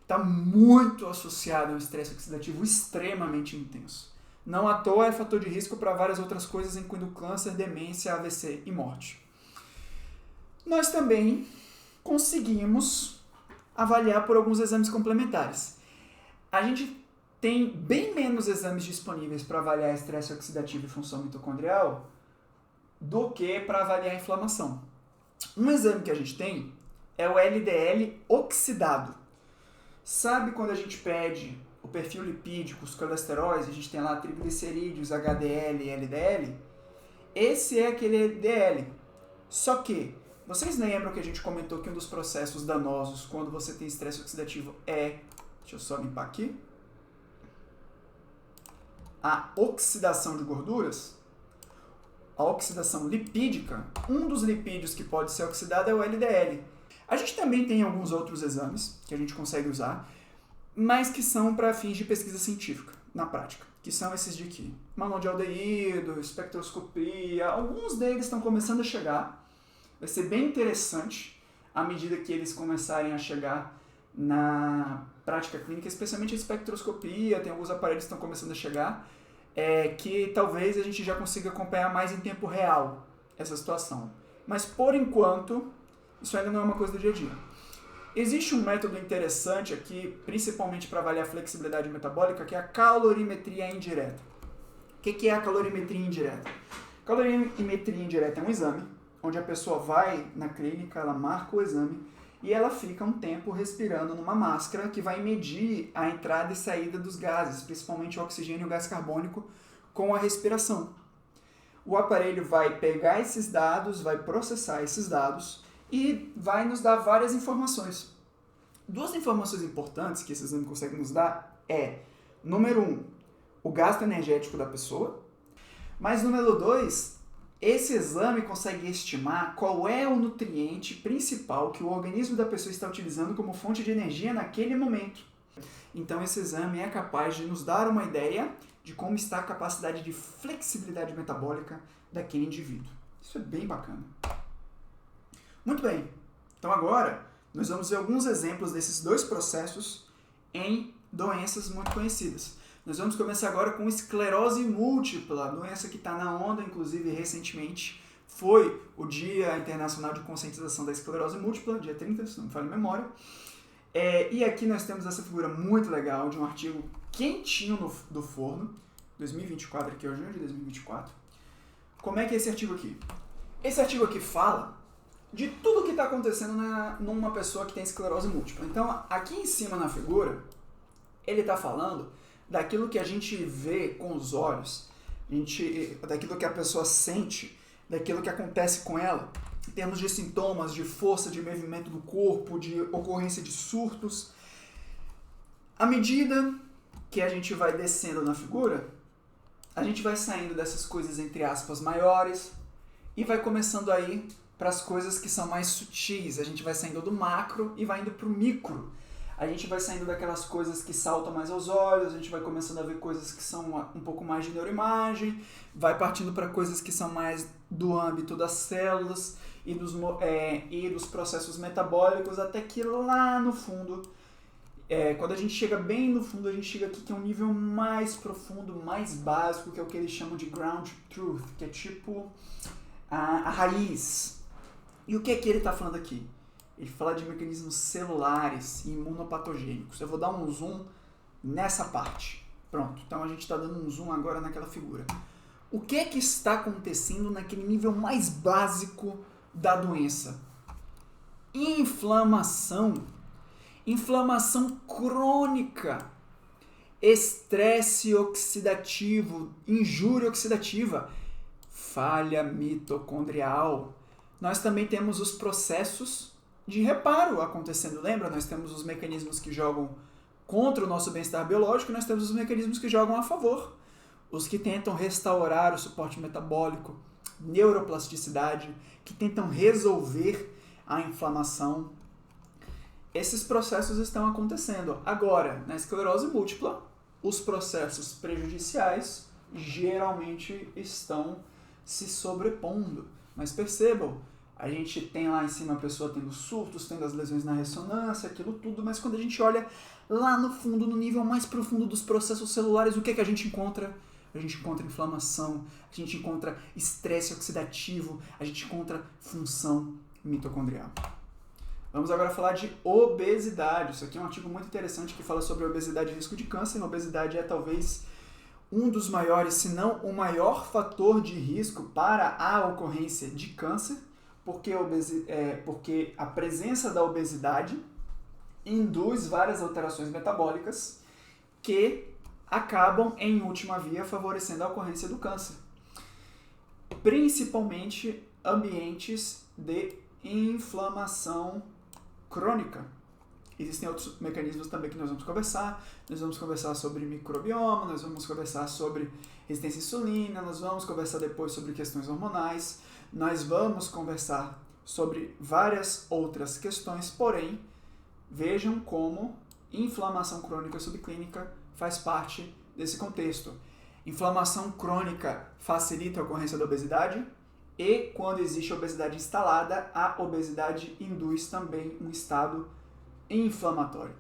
está muito associado a um estresse oxidativo extremamente intenso. Não à toa é fator de risco para várias outras coisas, incluindo câncer, demência, AVC e morte. Nós também conseguimos avaliar por alguns exames complementares. A gente tem bem menos exames disponíveis para avaliar estresse oxidativo e função mitocondrial do que para avaliar a inflamação. Um exame que a gente tem é o LDL oxidado. Sabe quando a gente pede o perfil lipídico, os colesteróis, a gente tem lá triglicerídeos, HDL e LDL? Esse é aquele LDL. Só que, vocês lembram que a gente comentou que um dos processos danosos quando você tem estresse oxidativo deixa eu só limpar aqui, a oxidação de gorduras? A oxidação lipídica, um dos lipídios que pode ser oxidado é o LDL. A gente também tem alguns outros exames que a gente consegue usar, mas que são para fins de pesquisa científica, na prática, que são esses de aqui. Manual de aldeído, espectroscopia, alguns deles estão começando a chegar. Vai ser bem interessante à medida que eles começarem a chegar na prática clínica, especialmente a espectroscopia, tem alguns aparelhos que estão começando a chegar, que talvez a gente já consiga acompanhar mais em tempo real essa situação. Mas, por enquanto, isso ainda não é uma coisa do dia a dia. Existe um método interessante aqui, principalmente para avaliar a flexibilidade metabólica, que é a calorimetria indireta. O que é a calorimetria indireta? A calorimetria indireta é um exame, onde a pessoa vai na clínica, ela marca o exame, e ela fica um tempo respirando numa máscara que vai medir a entrada e saída dos gases, principalmente o oxigênio e o gás carbônico, com a respiração. O aparelho vai pegar esses dados, vai processar esses dados e vai nos dar várias informações. Duas informações importantes que esse exame consegue nos dar número 1, o gasto energético da pessoa, mas número 2, esse exame consegue estimar qual é o nutriente principal que o organismo da pessoa está utilizando como fonte de energia naquele momento. Então esse exame é capaz de nos dar uma ideia de como está a capacidade de flexibilidade metabólica daquele indivíduo. Isso é bem bacana. Muito bem, então agora nós vamos ver alguns exemplos desses dois processos em doenças muito conhecidas. Nós vamos começar agora com esclerose múltipla, doença que está na onda, inclusive recentemente foi o Dia Internacional de Conscientização da Esclerose Múltipla, dia 30, se não me falha a memória. E aqui nós temos essa figura muito legal de um artigo quentinho do forno, 2024, aqui é o junho de 2024. Como é que é esse artigo aqui? Esse artigo aqui fala de tudo o que está acontecendo numa pessoa que tem esclerose múltipla. Então, aqui em cima na figura, ele está falando daquilo que a gente vê com os olhos, daquilo que a pessoa sente, daquilo que acontece com ela, em termos de sintomas, de força, de movimento do corpo, de ocorrência de surtos. À medida que a gente vai descendo na figura, a gente vai saindo dessas coisas, entre aspas, maiores, e vai começando a ir para as coisas que são mais sutis. A gente vai saindo do macro e vai indo para o micro. A gente vai saindo daquelas coisas que saltam mais aos olhos, a gente vai começando a ver coisas que são um pouco mais de neuroimagem, vai partindo para coisas que são mais do âmbito das células e dos processos metabólicos, até que lá no fundo, quando a gente chega bem no fundo, a gente chega aqui que é um nível mais profundo, mais básico, que é o que eles chamam de ground truth, que é tipo a raiz. E o que é que ele está falando aqui? Ele fala de mecanismos celulares e imunopatogênicos. Eu vou dar um zoom nessa parte. Pronto, então a gente está dando um zoom agora naquela figura. O que é que está acontecendo naquele nível mais básico da doença? Inflamação. Inflamação crônica. Estresse oxidativo. Injúria oxidativa. Falha mitocondrial. Nós também temos os processos de reparo acontecendo. Lembra? Nós temos os mecanismos que jogam contra o nosso bem-estar biológico e nós temos os mecanismos que jogam a favor. Os que tentam restaurar o suporte metabólico, neuroplasticidade, que tentam resolver a inflamação. Esses processos estão acontecendo. Agora, na esclerose múltipla, os processos prejudiciais geralmente estão se sobrepondo. Mas percebam, a gente tem lá em cima a pessoa tendo surtos, tendo as lesões na ressonância, aquilo tudo, mas quando a gente olha lá no fundo, no nível mais profundo dos processos celulares, o que é que a gente encontra? A gente encontra inflamação, a gente encontra estresse oxidativo, a gente encontra função mitocondrial. Vamos agora falar de obesidade. Isso aqui é um artigo muito interessante que fala sobre obesidade e risco de câncer. A obesidade é talvez um dos maiores, se não o maior fator de risco para a ocorrência de câncer, porque a presença da obesidade induz várias alterações metabólicas que acabam, em última via, favorecendo a ocorrência do câncer. Principalmente ambientes de inflamação crônica. Existem outros mecanismos também que nós vamos conversar. Nós vamos conversar sobre microbioma, nós vamos conversar sobre resistência à insulina, nós vamos conversar depois sobre questões hormonais, nós vamos conversar sobre várias outras questões, porém, vejam como inflamação crônica subclínica faz parte desse contexto. Inflamação crônica facilita a ocorrência da obesidade e, quando existe obesidade instalada, a obesidade induz também um estado inflamatório.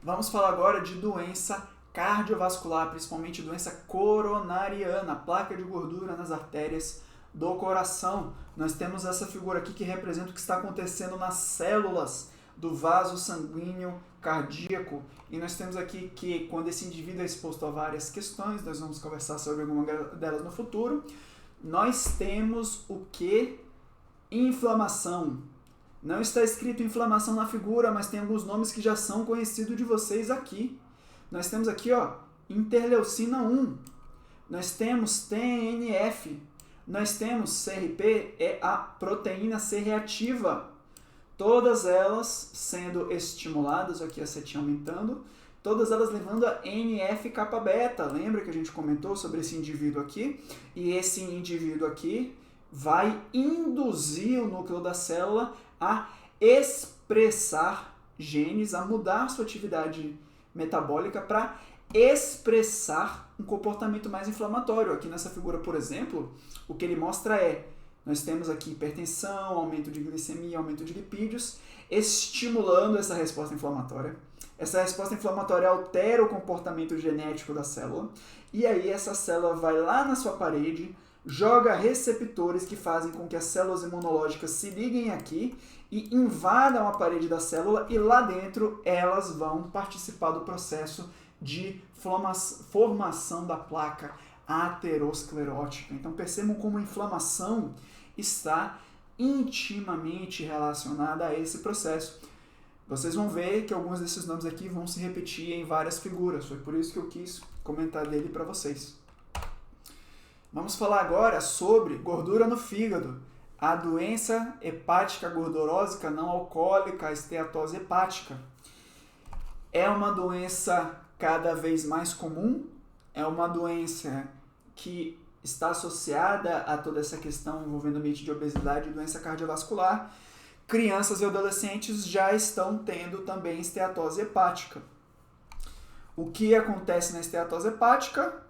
Vamos falar agora de doença cardiovascular, principalmente doença coronariana, placa de gordura nas artérias do coração. Nós temos essa figura aqui que representa o que está acontecendo nas células do vaso sanguíneo cardíaco. E nós temos aqui que quando esse indivíduo é exposto a várias questões, nós vamos conversar sobre alguma delas no futuro, nós temos o que? Inflamação. Não está escrito inflamação na figura, mas tem alguns nomes que já são conhecidos de vocês aqui. Nós temos aqui, ó, interleucina 1. Nós temos TNF. Nós temos CRP, é a proteína C reativa. Todas elas sendo estimuladas, aqui a setinha aumentando, todas elas levando a NF-kappa-beta. Lembra que a gente comentou sobre esse indivíduo aqui? E esse indivíduo aqui vai induzir o núcleo da célula a expressar genes, a mudar sua atividade metabólica para expressar um comportamento mais inflamatório. Aqui nessa figura, por exemplo, o que ele mostra é, nós temos aqui hipertensão, aumento de glicemia, aumento de lipídios, estimulando essa resposta inflamatória. Essa resposta inflamatória altera o comportamento genético da célula, e aí essa célula vai lá na sua parede, joga receptores que fazem com que as células imunológicas se liguem aqui e invadam a parede da célula, e lá dentro elas vão participar do processo de formação da placa aterosclerótica. Então percebam como a inflamação está intimamente relacionada a esse processo. Vocês vão ver que alguns desses nomes aqui vão se repetir em várias figuras, foi por isso que eu quis comentar dele para vocês. Vamos falar agora sobre gordura no fígado, a doença hepática gordurósica não alcoólica, a esteatose hepática. É uma doença cada vez mais comum, é uma doença que está associada a toda essa questão envolvendo ambiente de obesidade e doença cardiovascular. Crianças e adolescentes já estão tendo também esteatose hepática. O que acontece na esteatose hepática?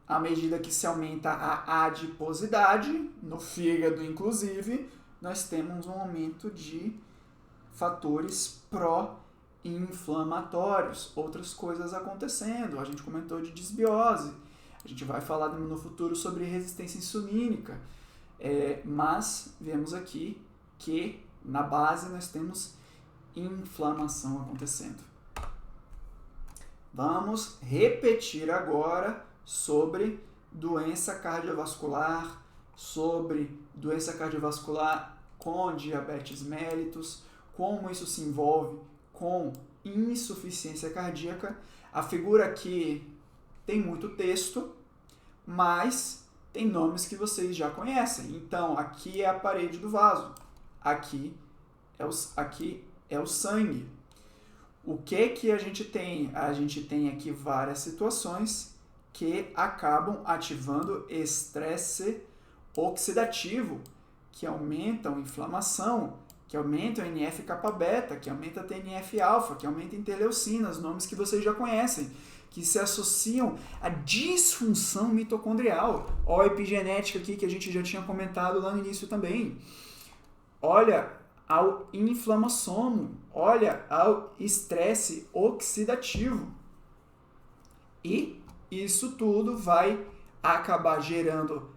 À medida que se aumenta a adiposidade, no fígado inclusive, nós temos um aumento de fatores pró-inflamatórios, outras coisas acontecendo. A gente comentou de disbiose, a gente vai falar no futuro sobre resistência insulínica, mas vemos aqui que na base nós temos inflamação acontecendo. Vamos repetir agora sobre doença cardiovascular, com diabetes mellitus, como isso se envolve com insuficiência cardíaca. A figura aqui tem muito texto, mas tem nomes que vocês já conhecem. Então, aqui é a parede do vaso, aqui é o sangue. O que a gente tem? A gente tem aqui várias situações que acabam ativando estresse oxidativo, que aumentam a inflamação, que aumentam a NF-kappa-beta, que aumenta a TNF-alfa, que aumenta a interleucina, nomes que vocês já conhecem, que se associam à disfunção mitocondrial. Olha a epigenética aqui que a gente já tinha comentado lá no início também. Olha ao inflamassomo, olha ao estresse oxidativo. E isso tudo vai acabar gerando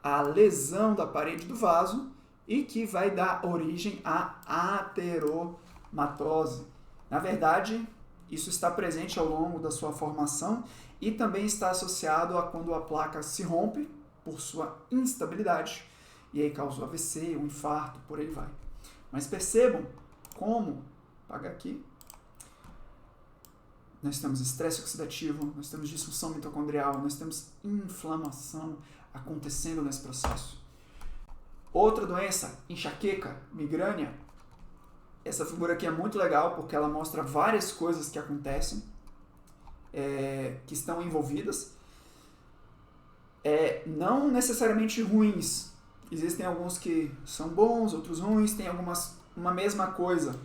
a lesão da parede do vaso e que vai dar origem à ateromatose. Na verdade, isso está presente ao longo da sua formação e também está associado a quando a placa se rompe por sua instabilidade e aí causa o AVC, um infarto, por aí vai. Mas percebam como, apagar aqui, nós temos estresse oxidativo, nós temos disfunção mitocondrial, nós temos inflamação acontecendo nesse processo. Outra doença, enxaqueca, migrânia. Essa figura aqui é muito legal porque ela mostra várias coisas que acontecem, que estão envolvidas. Não necessariamente ruins, Existem alguns que são bons, outros ruins, tem uma mesma coisa.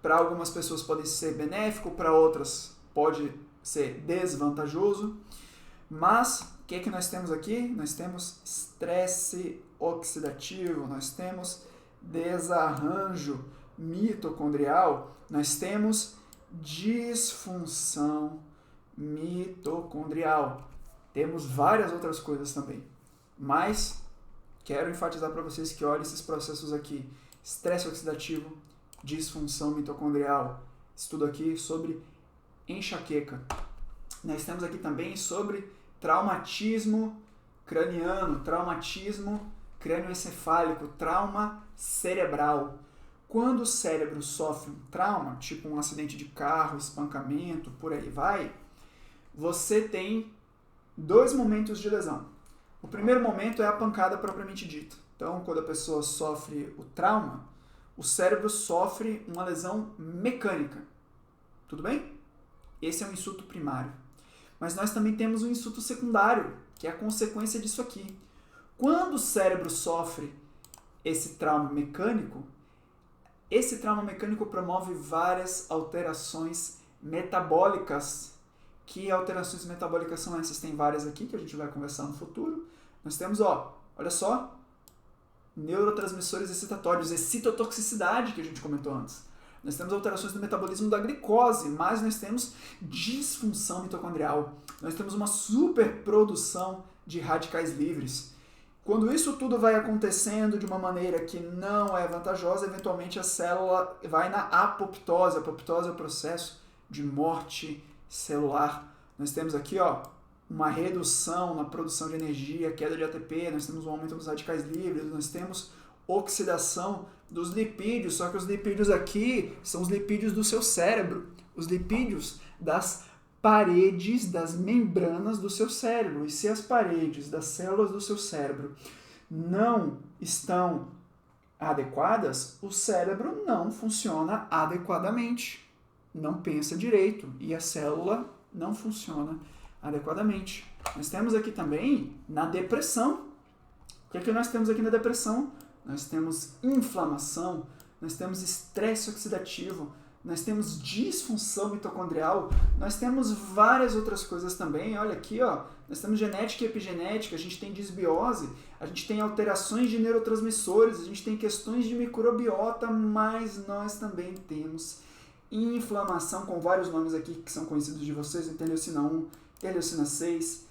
Para algumas pessoas pode ser benéfico, para outras pode ser desvantajoso. Mas o que é que nós temos aqui? Nós temos estresse oxidativo, nós temos desarranjo mitocondrial, nós temos disfunção mitocondrial. Temos várias outras coisas também. Mas quero enfatizar para vocês que olhem esses processos aqui. Estresse oxidativo, disfunção mitocondrial. Estudo aqui sobre enxaqueca. Nós temos aqui também sobre traumatismo craniano, traumatismo crânioencefálico, trauma cerebral. Quando o cérebro sofre um trauma, tipo um acidente de carro, espancamento, por aí vai, você tem 2 momentos de lesão. O primeiro momento é a pancada propriamente dita. Então, quando a pessoa sofre o trauma, o cérebro sofre uma lesão mecânica. Tudo bem? Esse é um insulto primário. Mas nós também temos um insulto secundário, que é a consequência disso aqui. Quando o cérebro sofre esse trauma mecânico promove várias alterações metabólicas. Que alterações metabólicas são essas? Tem várias aqui que a gente vai conversar no futuro. Nós temos, olha só, neurotransmissores excitatórios, excitotoxicidade que a gente comentou antes. Nós temos alterações do metabolismo da glicose, mas nós temos disfunção mitocondrial. Nós temos uma superprodução de radicais livres. Quando isso tudo vai acontecendo de uma maneira que não é vantajosa, eventualmente a célula vai na apoptose. A apoptose é o processo de morte celular. Nós temos aqui, uma redução na produção de energia, queda de ATP, nós temos um aumento dos radicais livres, nós temos oxidação dos lipídios, só que os lipídios aqui são os lipídios do seu cérebro, os lipídios das paredes, das membranas do seu cérebro. E se as paredes das células do seu cérebro não estão adequadas, o cérebro não funciona adequadamente, não pensa direito e a célula não funciona adequadamente. Nós temos aqui também na depressão. O que é que nós temos aqui na depressão? Nós temos inflamação, nós temos estresse oxidativo, nós temos disfunção mitocondrial, nós temos várias outras coisas também. Olha aqui, nós temos genética e epigenética, a gente tem disbiose, a gente tem alterações de neurotransmissores, a gente tem questões de microbiota, mas nós também temos inflamação com vários nomes aqui que são conhecidos de vocês, interleucina 1, interleucina 6,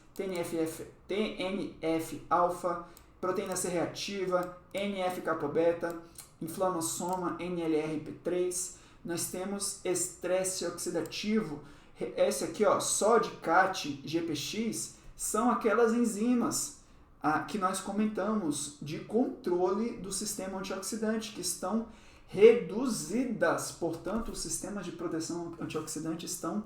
TNF-alfa, proteína C reativa, NF-kappa-beta, inflamassoma, NLRP3. Nós temos estresse oxidativo. Esse aqui, SOD-CAT, GPX, são aquelas enzimas que nós comentamos de controle do sistema antioxidante, que estão reduzidas. Portanto, os sistemas de proteção antioxidante estão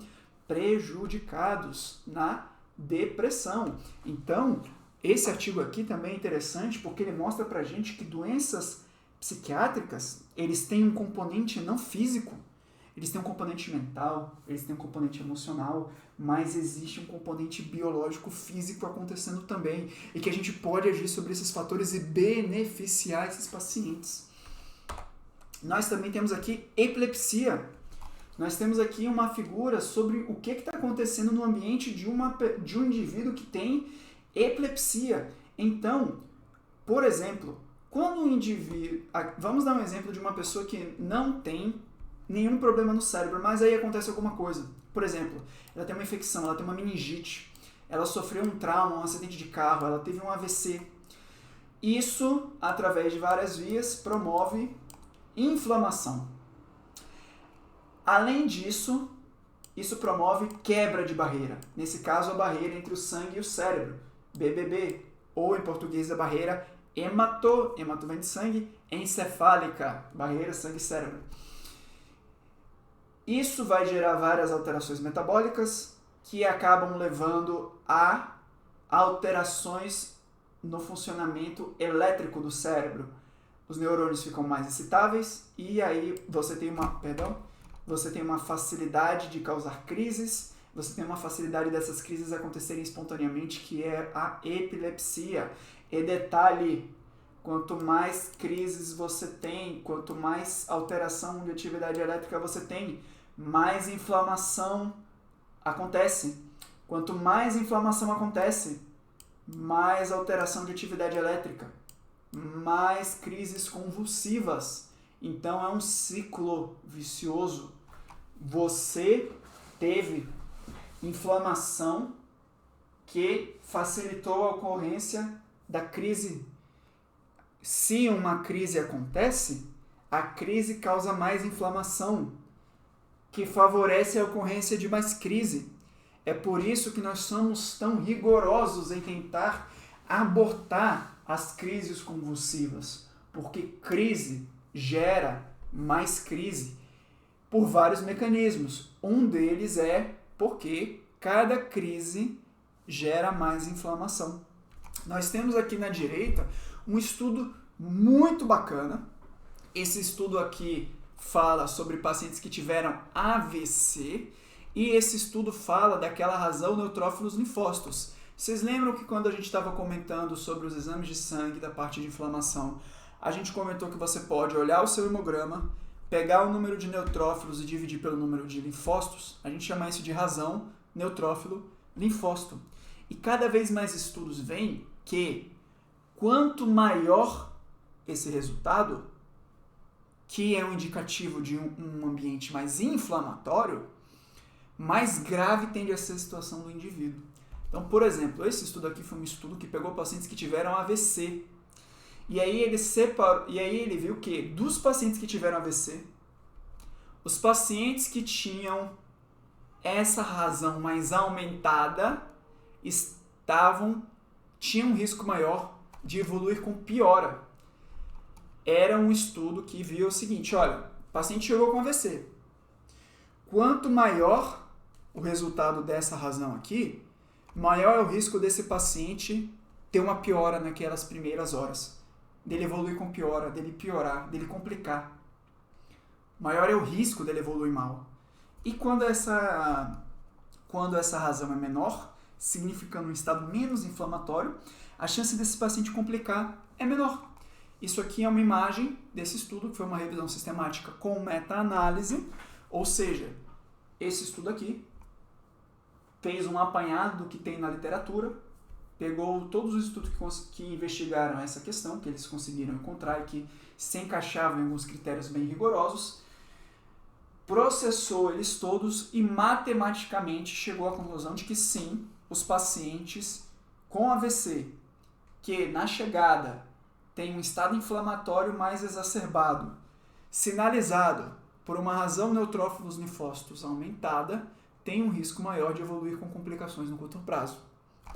prejudicados na depressão. Então, esse artigo aqui também é interessante porque ele mostra pra gente que doenças psiquiátricas, eles têm um componente não físico, eles têm um componente mental, eles têm um componente emocional, mas existe um componente biológico físico acontecendo também e que a gente pode agir sobre esses fatores e beneficiar esses pacientes. Nós também temos aqui epilepsia. Nós temos aqui uma figura sobre o que está acontecendo no ambiente de um indivíduo que tem epilepsia. Então, por exemplo, quando um indivíduo... Vamos dar um exemplo de uma pessoa que não tem nenhum problema no cérebro, mas aí acontece alguma coisa. Por exemplo, ela tem uma infecção, ela tem uma meningite, ela sofreu um trauma, um acidente de carro, ela teve um AVC. Isso, através de várias vias, promove inflamação. Além disso, isso promove quebra de barreira. Nesse caso, a barreira entre o sangue e o cérebro, BBB, ou em português a barreira hemato vem de sangue, encefálica, barreira sangue-cérebro. Isso vai gerar várias alterações metabólicas que acabam levando a alterações no funcionamento elétrico do cérebro. Os neurônios ficam mais excitáveis e aí você tem uma facilidade de causar crises, você tem uma facilidade dessas crises acontecerem espontaneamente, que é a epilepsia. E detalhe, quanto mais crises você tem, quanto mais alteração de atividade elétrica você tem, mais inflamação acontece. Quanto mais inflamação acontece, mais alteração de atividade elétrica, mais crises convulsivas. Então é um ciclo vicioso. Você teve inflamação que facilitou a ocorrência da crise. Se uma crise acontece, a crise causa mais inflamação, que favorece a ocorrência de mais crise. É por isso que nós somos tão rigorosos em tentar abortar as crises convulsivas, porque crise gera mais crise por vários mecanismos. Um deles é porque cada crise gera mais inflamação. Nós temos aqui na direita um estudo muito bacana. Esse estudo aqui fala sobre pacientes que tiveram AVC e esse estudo fala daquela razão neutrófilos linfócitos. Vocês lembram que quando a gente estava comentando sobre os exames de sangue da parte de inflamação, a gente comentou que você pode olhar o seu hemograma, pegar o número de neutrófilos e dividir pelo número de linfócitos? A gente chama isso de razão neutrófilo linfócito. E cada vez mais estudos veem que quanto maior esse resultado, que é um indicativo de um ambiente mais inflamatório, mais grave tende a ser a situação do indivíduo. Então, por exemplo, esse estudo aqui foi um estudo que pegou pacientes que tiveram AVC. E aí ele viu que dos pacientes que tiveram AVC, os pacientes que tinham essa razão mais aumentada tinham um risco maior de evoluir com piora. Era um estudo que viu o seguinte, olha, o paciente chegou com AVC. Quanto maior o resultado dessa razão aqui, maior é o risco desse paciente ter uma piora naquelas primeiras horas. Dele evoluir com piora, dele piorar, dele complicar. Maior é o risco dele evoluir mal. E quando essa razão é menor, significando um estado menos inflamatório, a chance desse paciente complicar é menor. Isso aqui é uma imagem desse estudo, que foi uma revisão sistemática com meta-análise, ou seja, esse estudo aqui fez um apanhado do que tem na literatura, pegou todos os estudos que investigaram essa questão, que eles conseguiram encontrar e que se encaixavam em alguns critérios bem rigorosos, processou eles todos e matematicamente chegou à conclusão de que sim, os pacientes com AVC, que na chegada tem um estado inflamatório mais exacerbado, sinalizado por uma razão neutrófilos linfócitos aumentada, tem um risco maior de evoluir com complicações no curto prazo,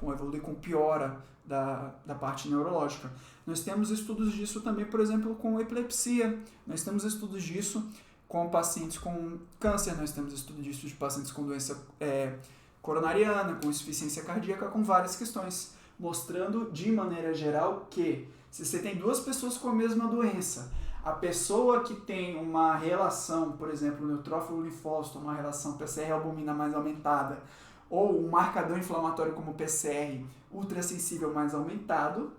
evoluir com piora da parte neurológica. Nós temos estudos disso também, por exemplo, com epilepsia, nós temos estudos disso com pacientes com câncer, nós temos estudos disso de pacientes com doença coronariana, com insuficiência cardíaca, com várias questões, mostrando de maneira geral que se você tem duas pessoas com a mesma doença, a pessoa que tem uma relação, por exemplo, neutrófilo linfócito, uma relação PCR-albumina mais aumentada, ou um marcador inflamatório como PCR ultrassensível mais aumentado,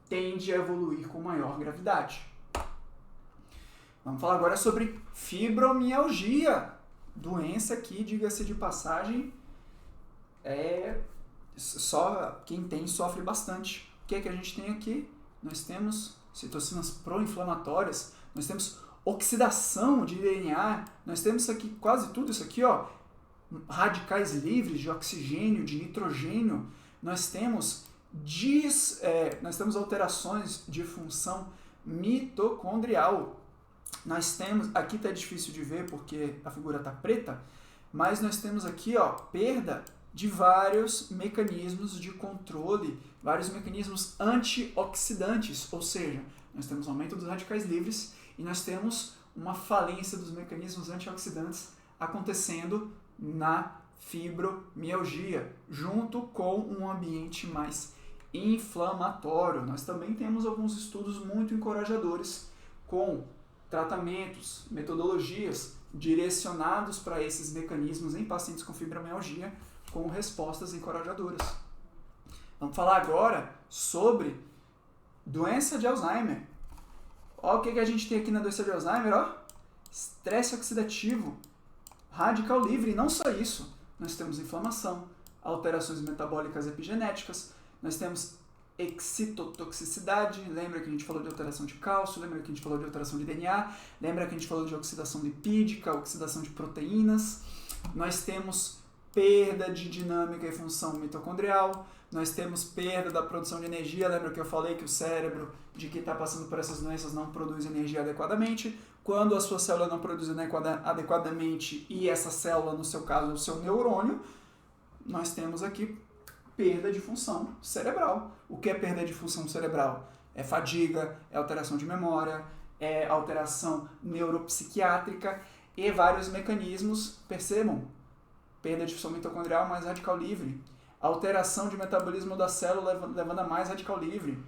tende a evoluir com maior gravidade. Vamos falar agora sobre fibromialgia. Doença que, diga-se de passagem, só quem tem sofre bastante. O que é que a gente tem aqui? Nós temos citocinas pró-inflamatórias, nós temos oxidação de DNA, nós temos aqui quase tudo isso aqui, ó, radicais livres de oxigênio, de nitrogênio, nós temos alterações de função mitocondrial. Nós temos, aqui está difícil de ver porque a figura está preta, mas nós temos aqui, ó, perda de vários mecanismos de controle, vários mecanismos antioxidantes, ou seja, nós temos aumento dos radicais livres e nós temos uma falência dos mecanismos antioxidantes acontecendo na fibromialgia, junto com um ambiente mais inflamatório. Nós também temos alguns estudos muito encorajadores com tratamentos, metodologias direcionados para esses mecanismos em pacientes com fibromialgia, com respostas encorajadoras. Vamos falar agora sobre Doença de Alzheimer. Olha o que a gente tem aqui na doença de Alzheimer, ó. Estresse oxidativo, radical livre. E não só isso, nós temos inflamação, alterações metabólicas epigenéticas, nós temos excitotoxicidade, lembra que a gente falou de alteração de cálcio, lembra que a gente falou de alteração de DNA, lembra que a gente falou de oxidação lipídica, oxidação de proteínas, nós temos perda de dinâmica e função mitocondrial, nós temos perda da produção de energia, lembra que eu falei que o cérebro de quem está passando por essas doenças não produz energia adequadamente, quando a sua célula não produz adequadamente e essa célula, no seu caso, é o seu neurônio, nós temos aqui perda de função cerebral. O que é perda de função cerebral? É fadiga, é alteração de memória, é alteração neuropsiquiátrica e vários mecanismos, percebam, perda de função mitocondrial mais radical livre, alteração de metabolismo da célula levando a mais radical livre.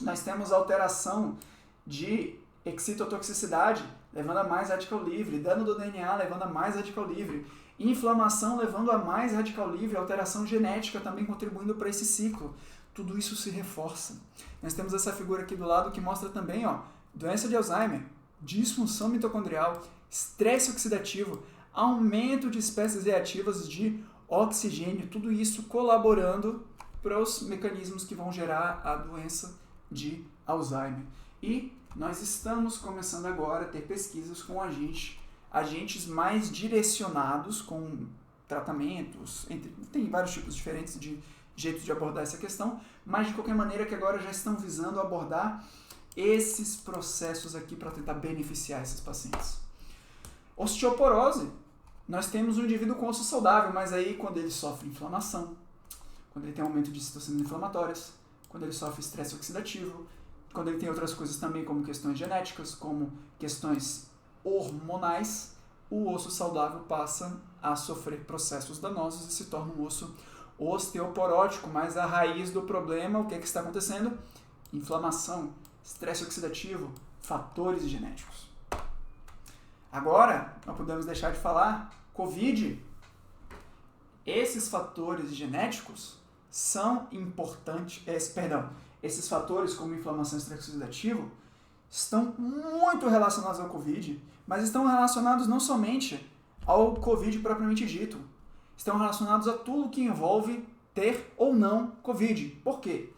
Nós temos alteração de excitotoxicidade levando a mais radical livre, dano do DNA levando a mais radical livre, inflamação levando a mais radical livre, alteração genética também contribuindo para esse ciclo. Tudo isso se reforça. Nós temos essa figura aqui do lado que mostra também, ó, doença de Alzheimer, disfunção mitocondrial, estresse oxidativo, aumento de espécies reativas de oxigênio, tudo isso colaborando para os mecanismos que vão gerar a doença de Alzheimer. E nós estamos começando agora a ter pesquisas com agentes mais direcionados, com tratamentos, tem vários tipos diferentes de jeitos de abordar essa questão, mas de qualquer maneira que agora já estão visando abordar esses processos aqui para tentar beneficiar esses pacientes. Osteoporose. Nós temos um indivíduo com osso saudável, mas aí quando ele sofre inflamação, quando ele tem aumento de citocinas inflamatórias, quando ele sofre estresse oxidativo, quando ele tem outras coisas também como questões genéticas, como questões hormonais, o osso saudável passa a sofrer processos danosos e se torna um osso osteoporótico, mas a raiz do problema, o que está acontecendo? Inflamação, estresse oxidativo, fatores genéticos. Agora, não podemos deixar de falar, COVID. Esses fatores genéticos são importantes, esses fatores como inflamação e estresse oxidativo estão muito relacionados ao COVID, mas estão relacionados não somente ao COVID propriamente dito, estão relacionados a tudo que envolve ter ou não COVID. Por quê?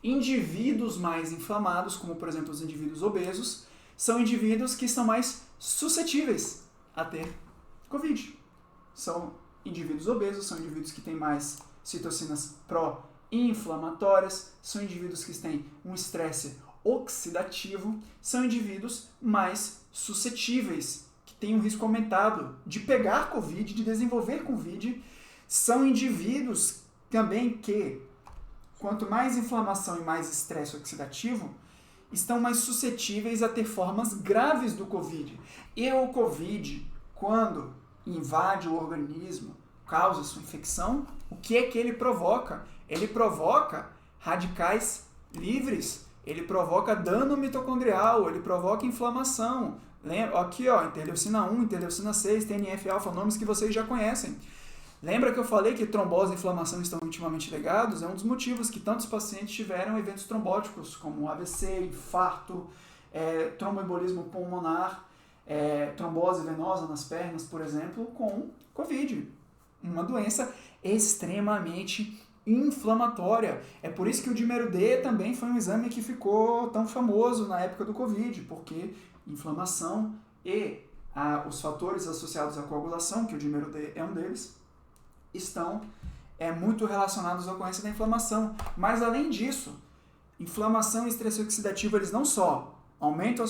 Indivíduos mais inflamados, como por exemplo os indivíduos obesos, são indivíduos que estão mais suscetíveis a ter COVID. São indivíduos obesos, são indivíduos que têm mais citocinas pró-inflamatórias, são indivíduos que têm um estresse oxidativo, são indivíduos mais suscetíveis, que têm um risco aumentado de pegar COVID, de desenvolver COVID, são indivíduos também que, quanto mais inflamação e mais estresse oxidativo, estão mais suscetíveis a ter formas graves do COVID. E o COVID, quando invade o organismo, causa sua infecção, o que é que ele provoca? Ele provoca radicais livres, ele provoca dano mitocondrial, ele provoca inflamação. Lembra? Aqui, ó, interleucina 1, interleucina 6, TNF-alfa, nomes que vocês já conhecem. Lembra que eu falei que trombose e inflamação estão intimamente ligados? É um dos motivos que tantos pacientes tiveram eventos trombóticos, como AVC, infarto, tromboembolismo pulmonar, trombose venosa nas pernas, por exemplo, com COVID. Uma doença extremamente inflamatória. É por isso que o dímero D também foi um exame que ficou tão famoso na época do COVID, porque inflamação e os fatores associados à coagulação, que o dímero D é um deles, estão muito relacionados à ocorrência da inflamação. Mas, além disso, inflamação e estresse oxidativo, eles não só aumentam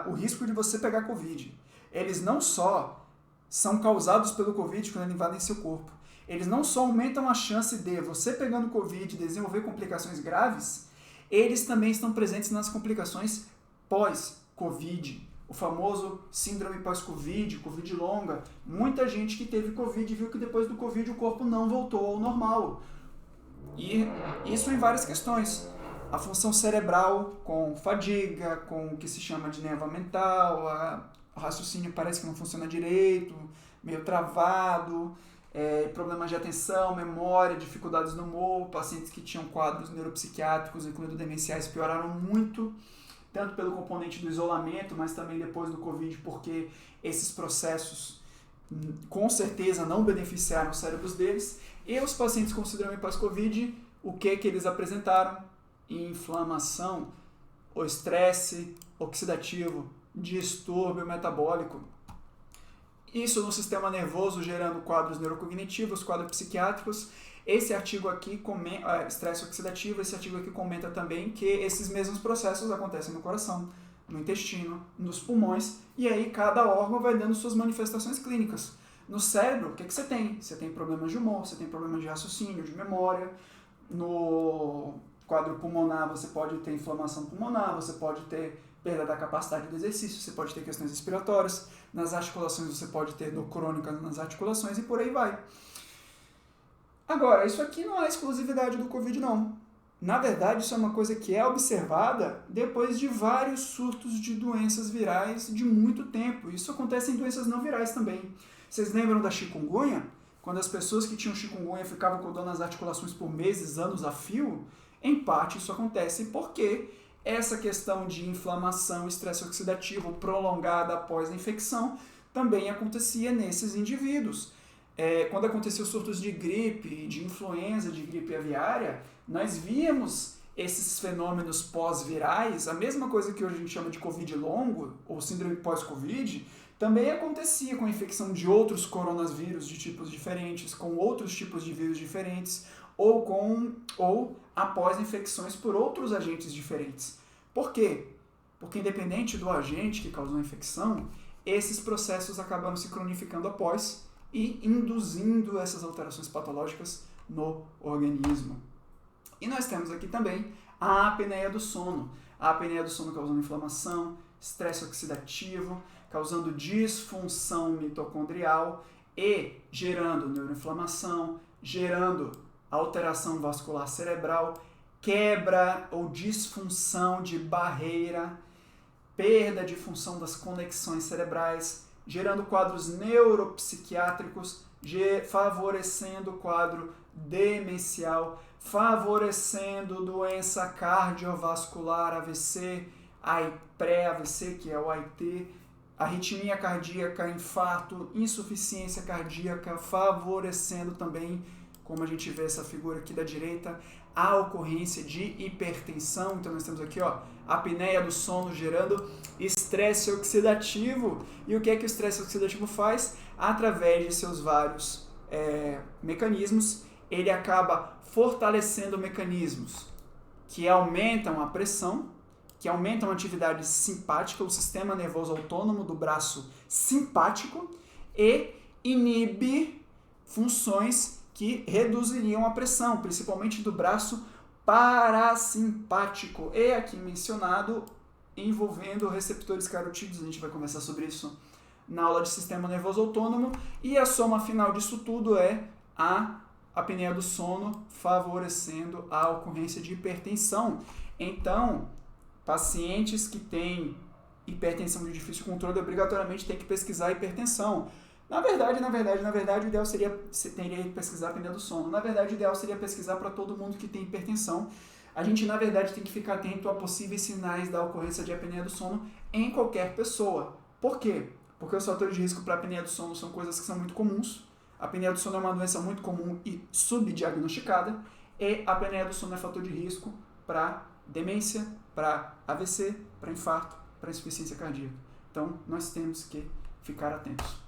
o risco de você pegar COVID, eles não só são causados pelo COVID quando eles invadem seu corpo, eles não só aumentam a chance de você pegando COVID desenvolver complicações graves, eles também estão presentes nas complicações pós-COVID. O famoso síndrome pós-Covid, Covid longa. Muita gente que teve Covid viu que depois do Covid o corpo não voltou ao normal. E isso em várias questões. A função cerebral com fadiga, com o que se chama de névoa mental, o raciocínio parece que não funciona direito, meio travado, problemas de atenção, memória, dificuldades no humor, pacientes que tinham quadros neuropsiquiátricos, incluindo demenciais, pioraram muito, tanto pelo componente do isolamento, mas também depois do Covid, porque esses processos com certeza não beneficiaram os cérebros deles. E os pacientes com síndrome pós-Covid, o que eles apresentaram? Inflamação, ou estresse oxidativo, distúrbio metabólico. Isso no sistema nervoso gerando quadros neurocognitivos, quadros psiquiátricos. Esse artigo aqui, estresse oxidativo, esse artigo aqui comenta também que esses mesmos processos acontecem no coração, no intestino, nos pulmões, e aí cada órgão vai dando suas manifestações clínicas. No cérebro, o que você tem? Você tem problemas de humor, você tem problemas de raciocínio, de memória. No quadro pulmonar, você pode ter inflamação pulmonar, você pode ter perda da capacidade de exercício, você pode ter questões respiratórias, nas articulações você pode ter dor crônica nas articulações e por aí vai. Agora, isso aqui não é exclusividade do Covid, não. Na verdade, isso é uma coisa que é observada depois de vários surtos de doenças virais de muito tempo. Isso acontece em doenças não virais também. Vocês lembram da chikungunya? Quando as pessoas que tinham chikungunya ficavam com dor nas articulações por meses, anos a fio? Em parte isso acontece porque essa questão de inflamação, estresse oxidativo prolongada após a infecção também acontecia nesses indivíduos. Quando aconteciam surtos de gripe, de influenza, de gripe aviária, nós víamos esses fenômenos pós-virais, a mesma coisa que hoje a gente chama de Covid longo, ou síndrome pós-Covid, também acontecia com a infecção de outros coronavírus de tipos diferentes, com outros tipos de vírus diferentes, ou após infecções por outros agentes diferentes. Por quê? Porque independente do agente que causou a infecção, esses processos acabaram se cronificando após e induzindo essas alterações patológicas no organismo. E nós temos aqui também a apneia do sono. A apneia do sono causando inflamação, estresse oxidativo, causando disfunção mitocondrial e gerando neuroinflamação, gerando alteração vascular cerebral, quebra ou disfunção de barreira, perda de função das conexões cerebrais, gerando quadros neuropsiquiátricos, favorecendo o quadro demencial, favorecendo doença cardiovascular, AVC, pré-AVC, que é o AIT, arritmia cardíaca, infarto, insuficiência cardíaca, favorecendo também, como a gente vê essa figura aqui da direita, a ocorrência de hipertensão. Então nós temos aqui, a apneia do sono gerando estresse oxidativo. E o que é que o estresse oxidativo faz? Através de seus vários mecanismos, ele acaba fortalecendo mecanismos que aumentam a pressão, que aumentam a atividade simpática, o sistema nervoso autônomo do braço simpático, e inibe funções que reduziriam a pressão, principalmente do braço parasimpático, e aqui mencionado envolvendo receptores carotídeos. A gente vai conversar sobre isso na aula de sistema nervoso autônomo, e a soma final disso tudo é a apneia do sono favorecendo a ocorrência de hipertensão. Então, pacientes que têm hipertensão de difícil controle obrigatoriamente têm que pesquisar hipertensão. Na verdade, o ideal seria pesquisar a apneia do sono. Na verdade, o ideal seria pesquisar para todo mundo que tem hipertensão. A gente, na verdade, tem que ficar atento a possíveis sinais da ocorrência de apneia do sono em qualquer pessoa. Por quê? Porque os fatores de risco para a apneia do sono são coisas que são muito comuns. A apneia do sono é uma doença muito comum e subdiagnosticada. E a apneia do sono é fator de risco para demência, para AVC, para infarto, para insuficiência cardíaca. Então, nós temos que ficar atentos.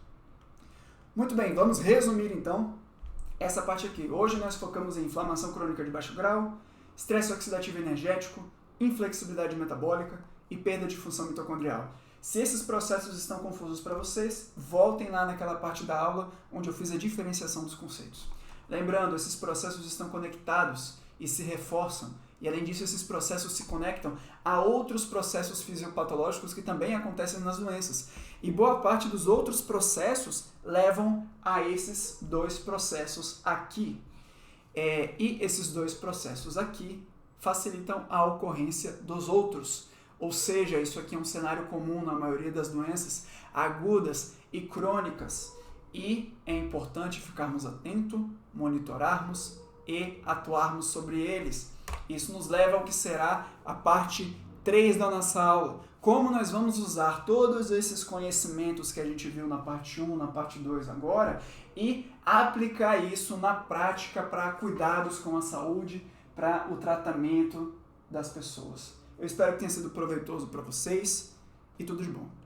Muito bem, vamos resumir então essa parte aqui. Hoje nós focamos em inflamação crônica de baixo grau, estresse oxidativo energético, inflexibilidade metabólica e perda de função mitocondrial. Se esses processos estão confusos para vocês, voltem lá naquela parte da aula onde eu fiz a diferenciação dos conceitos. Lembrando, esses processos estão conectados e se reforçam, e além disso esses processos se conectam a outros processos fisiopatológicos que também acontecem nas doenças. E boa parte dos outros processos levam a esses dois processos aqui. E esses dois processos aqui facilitam a ocorrência dos outros. Ou seja, isso aqui é um cenário comum na maioria das doenças agudas e crônicas. e é importante ficarmos atentos, monitorarmos e atuarmos sobre eles. Isso nos leva ao que será a parte 3 da nossa aula. Como nós vamos usar todos esses conhecimentos que a gente viu na parte 1, na parte 2 agora, e aplicar isso na prática para cuidados com a saúde, para o tratamento das pessoas. Eu espero que tenha sido proveitoso para vocês e tudo de bom.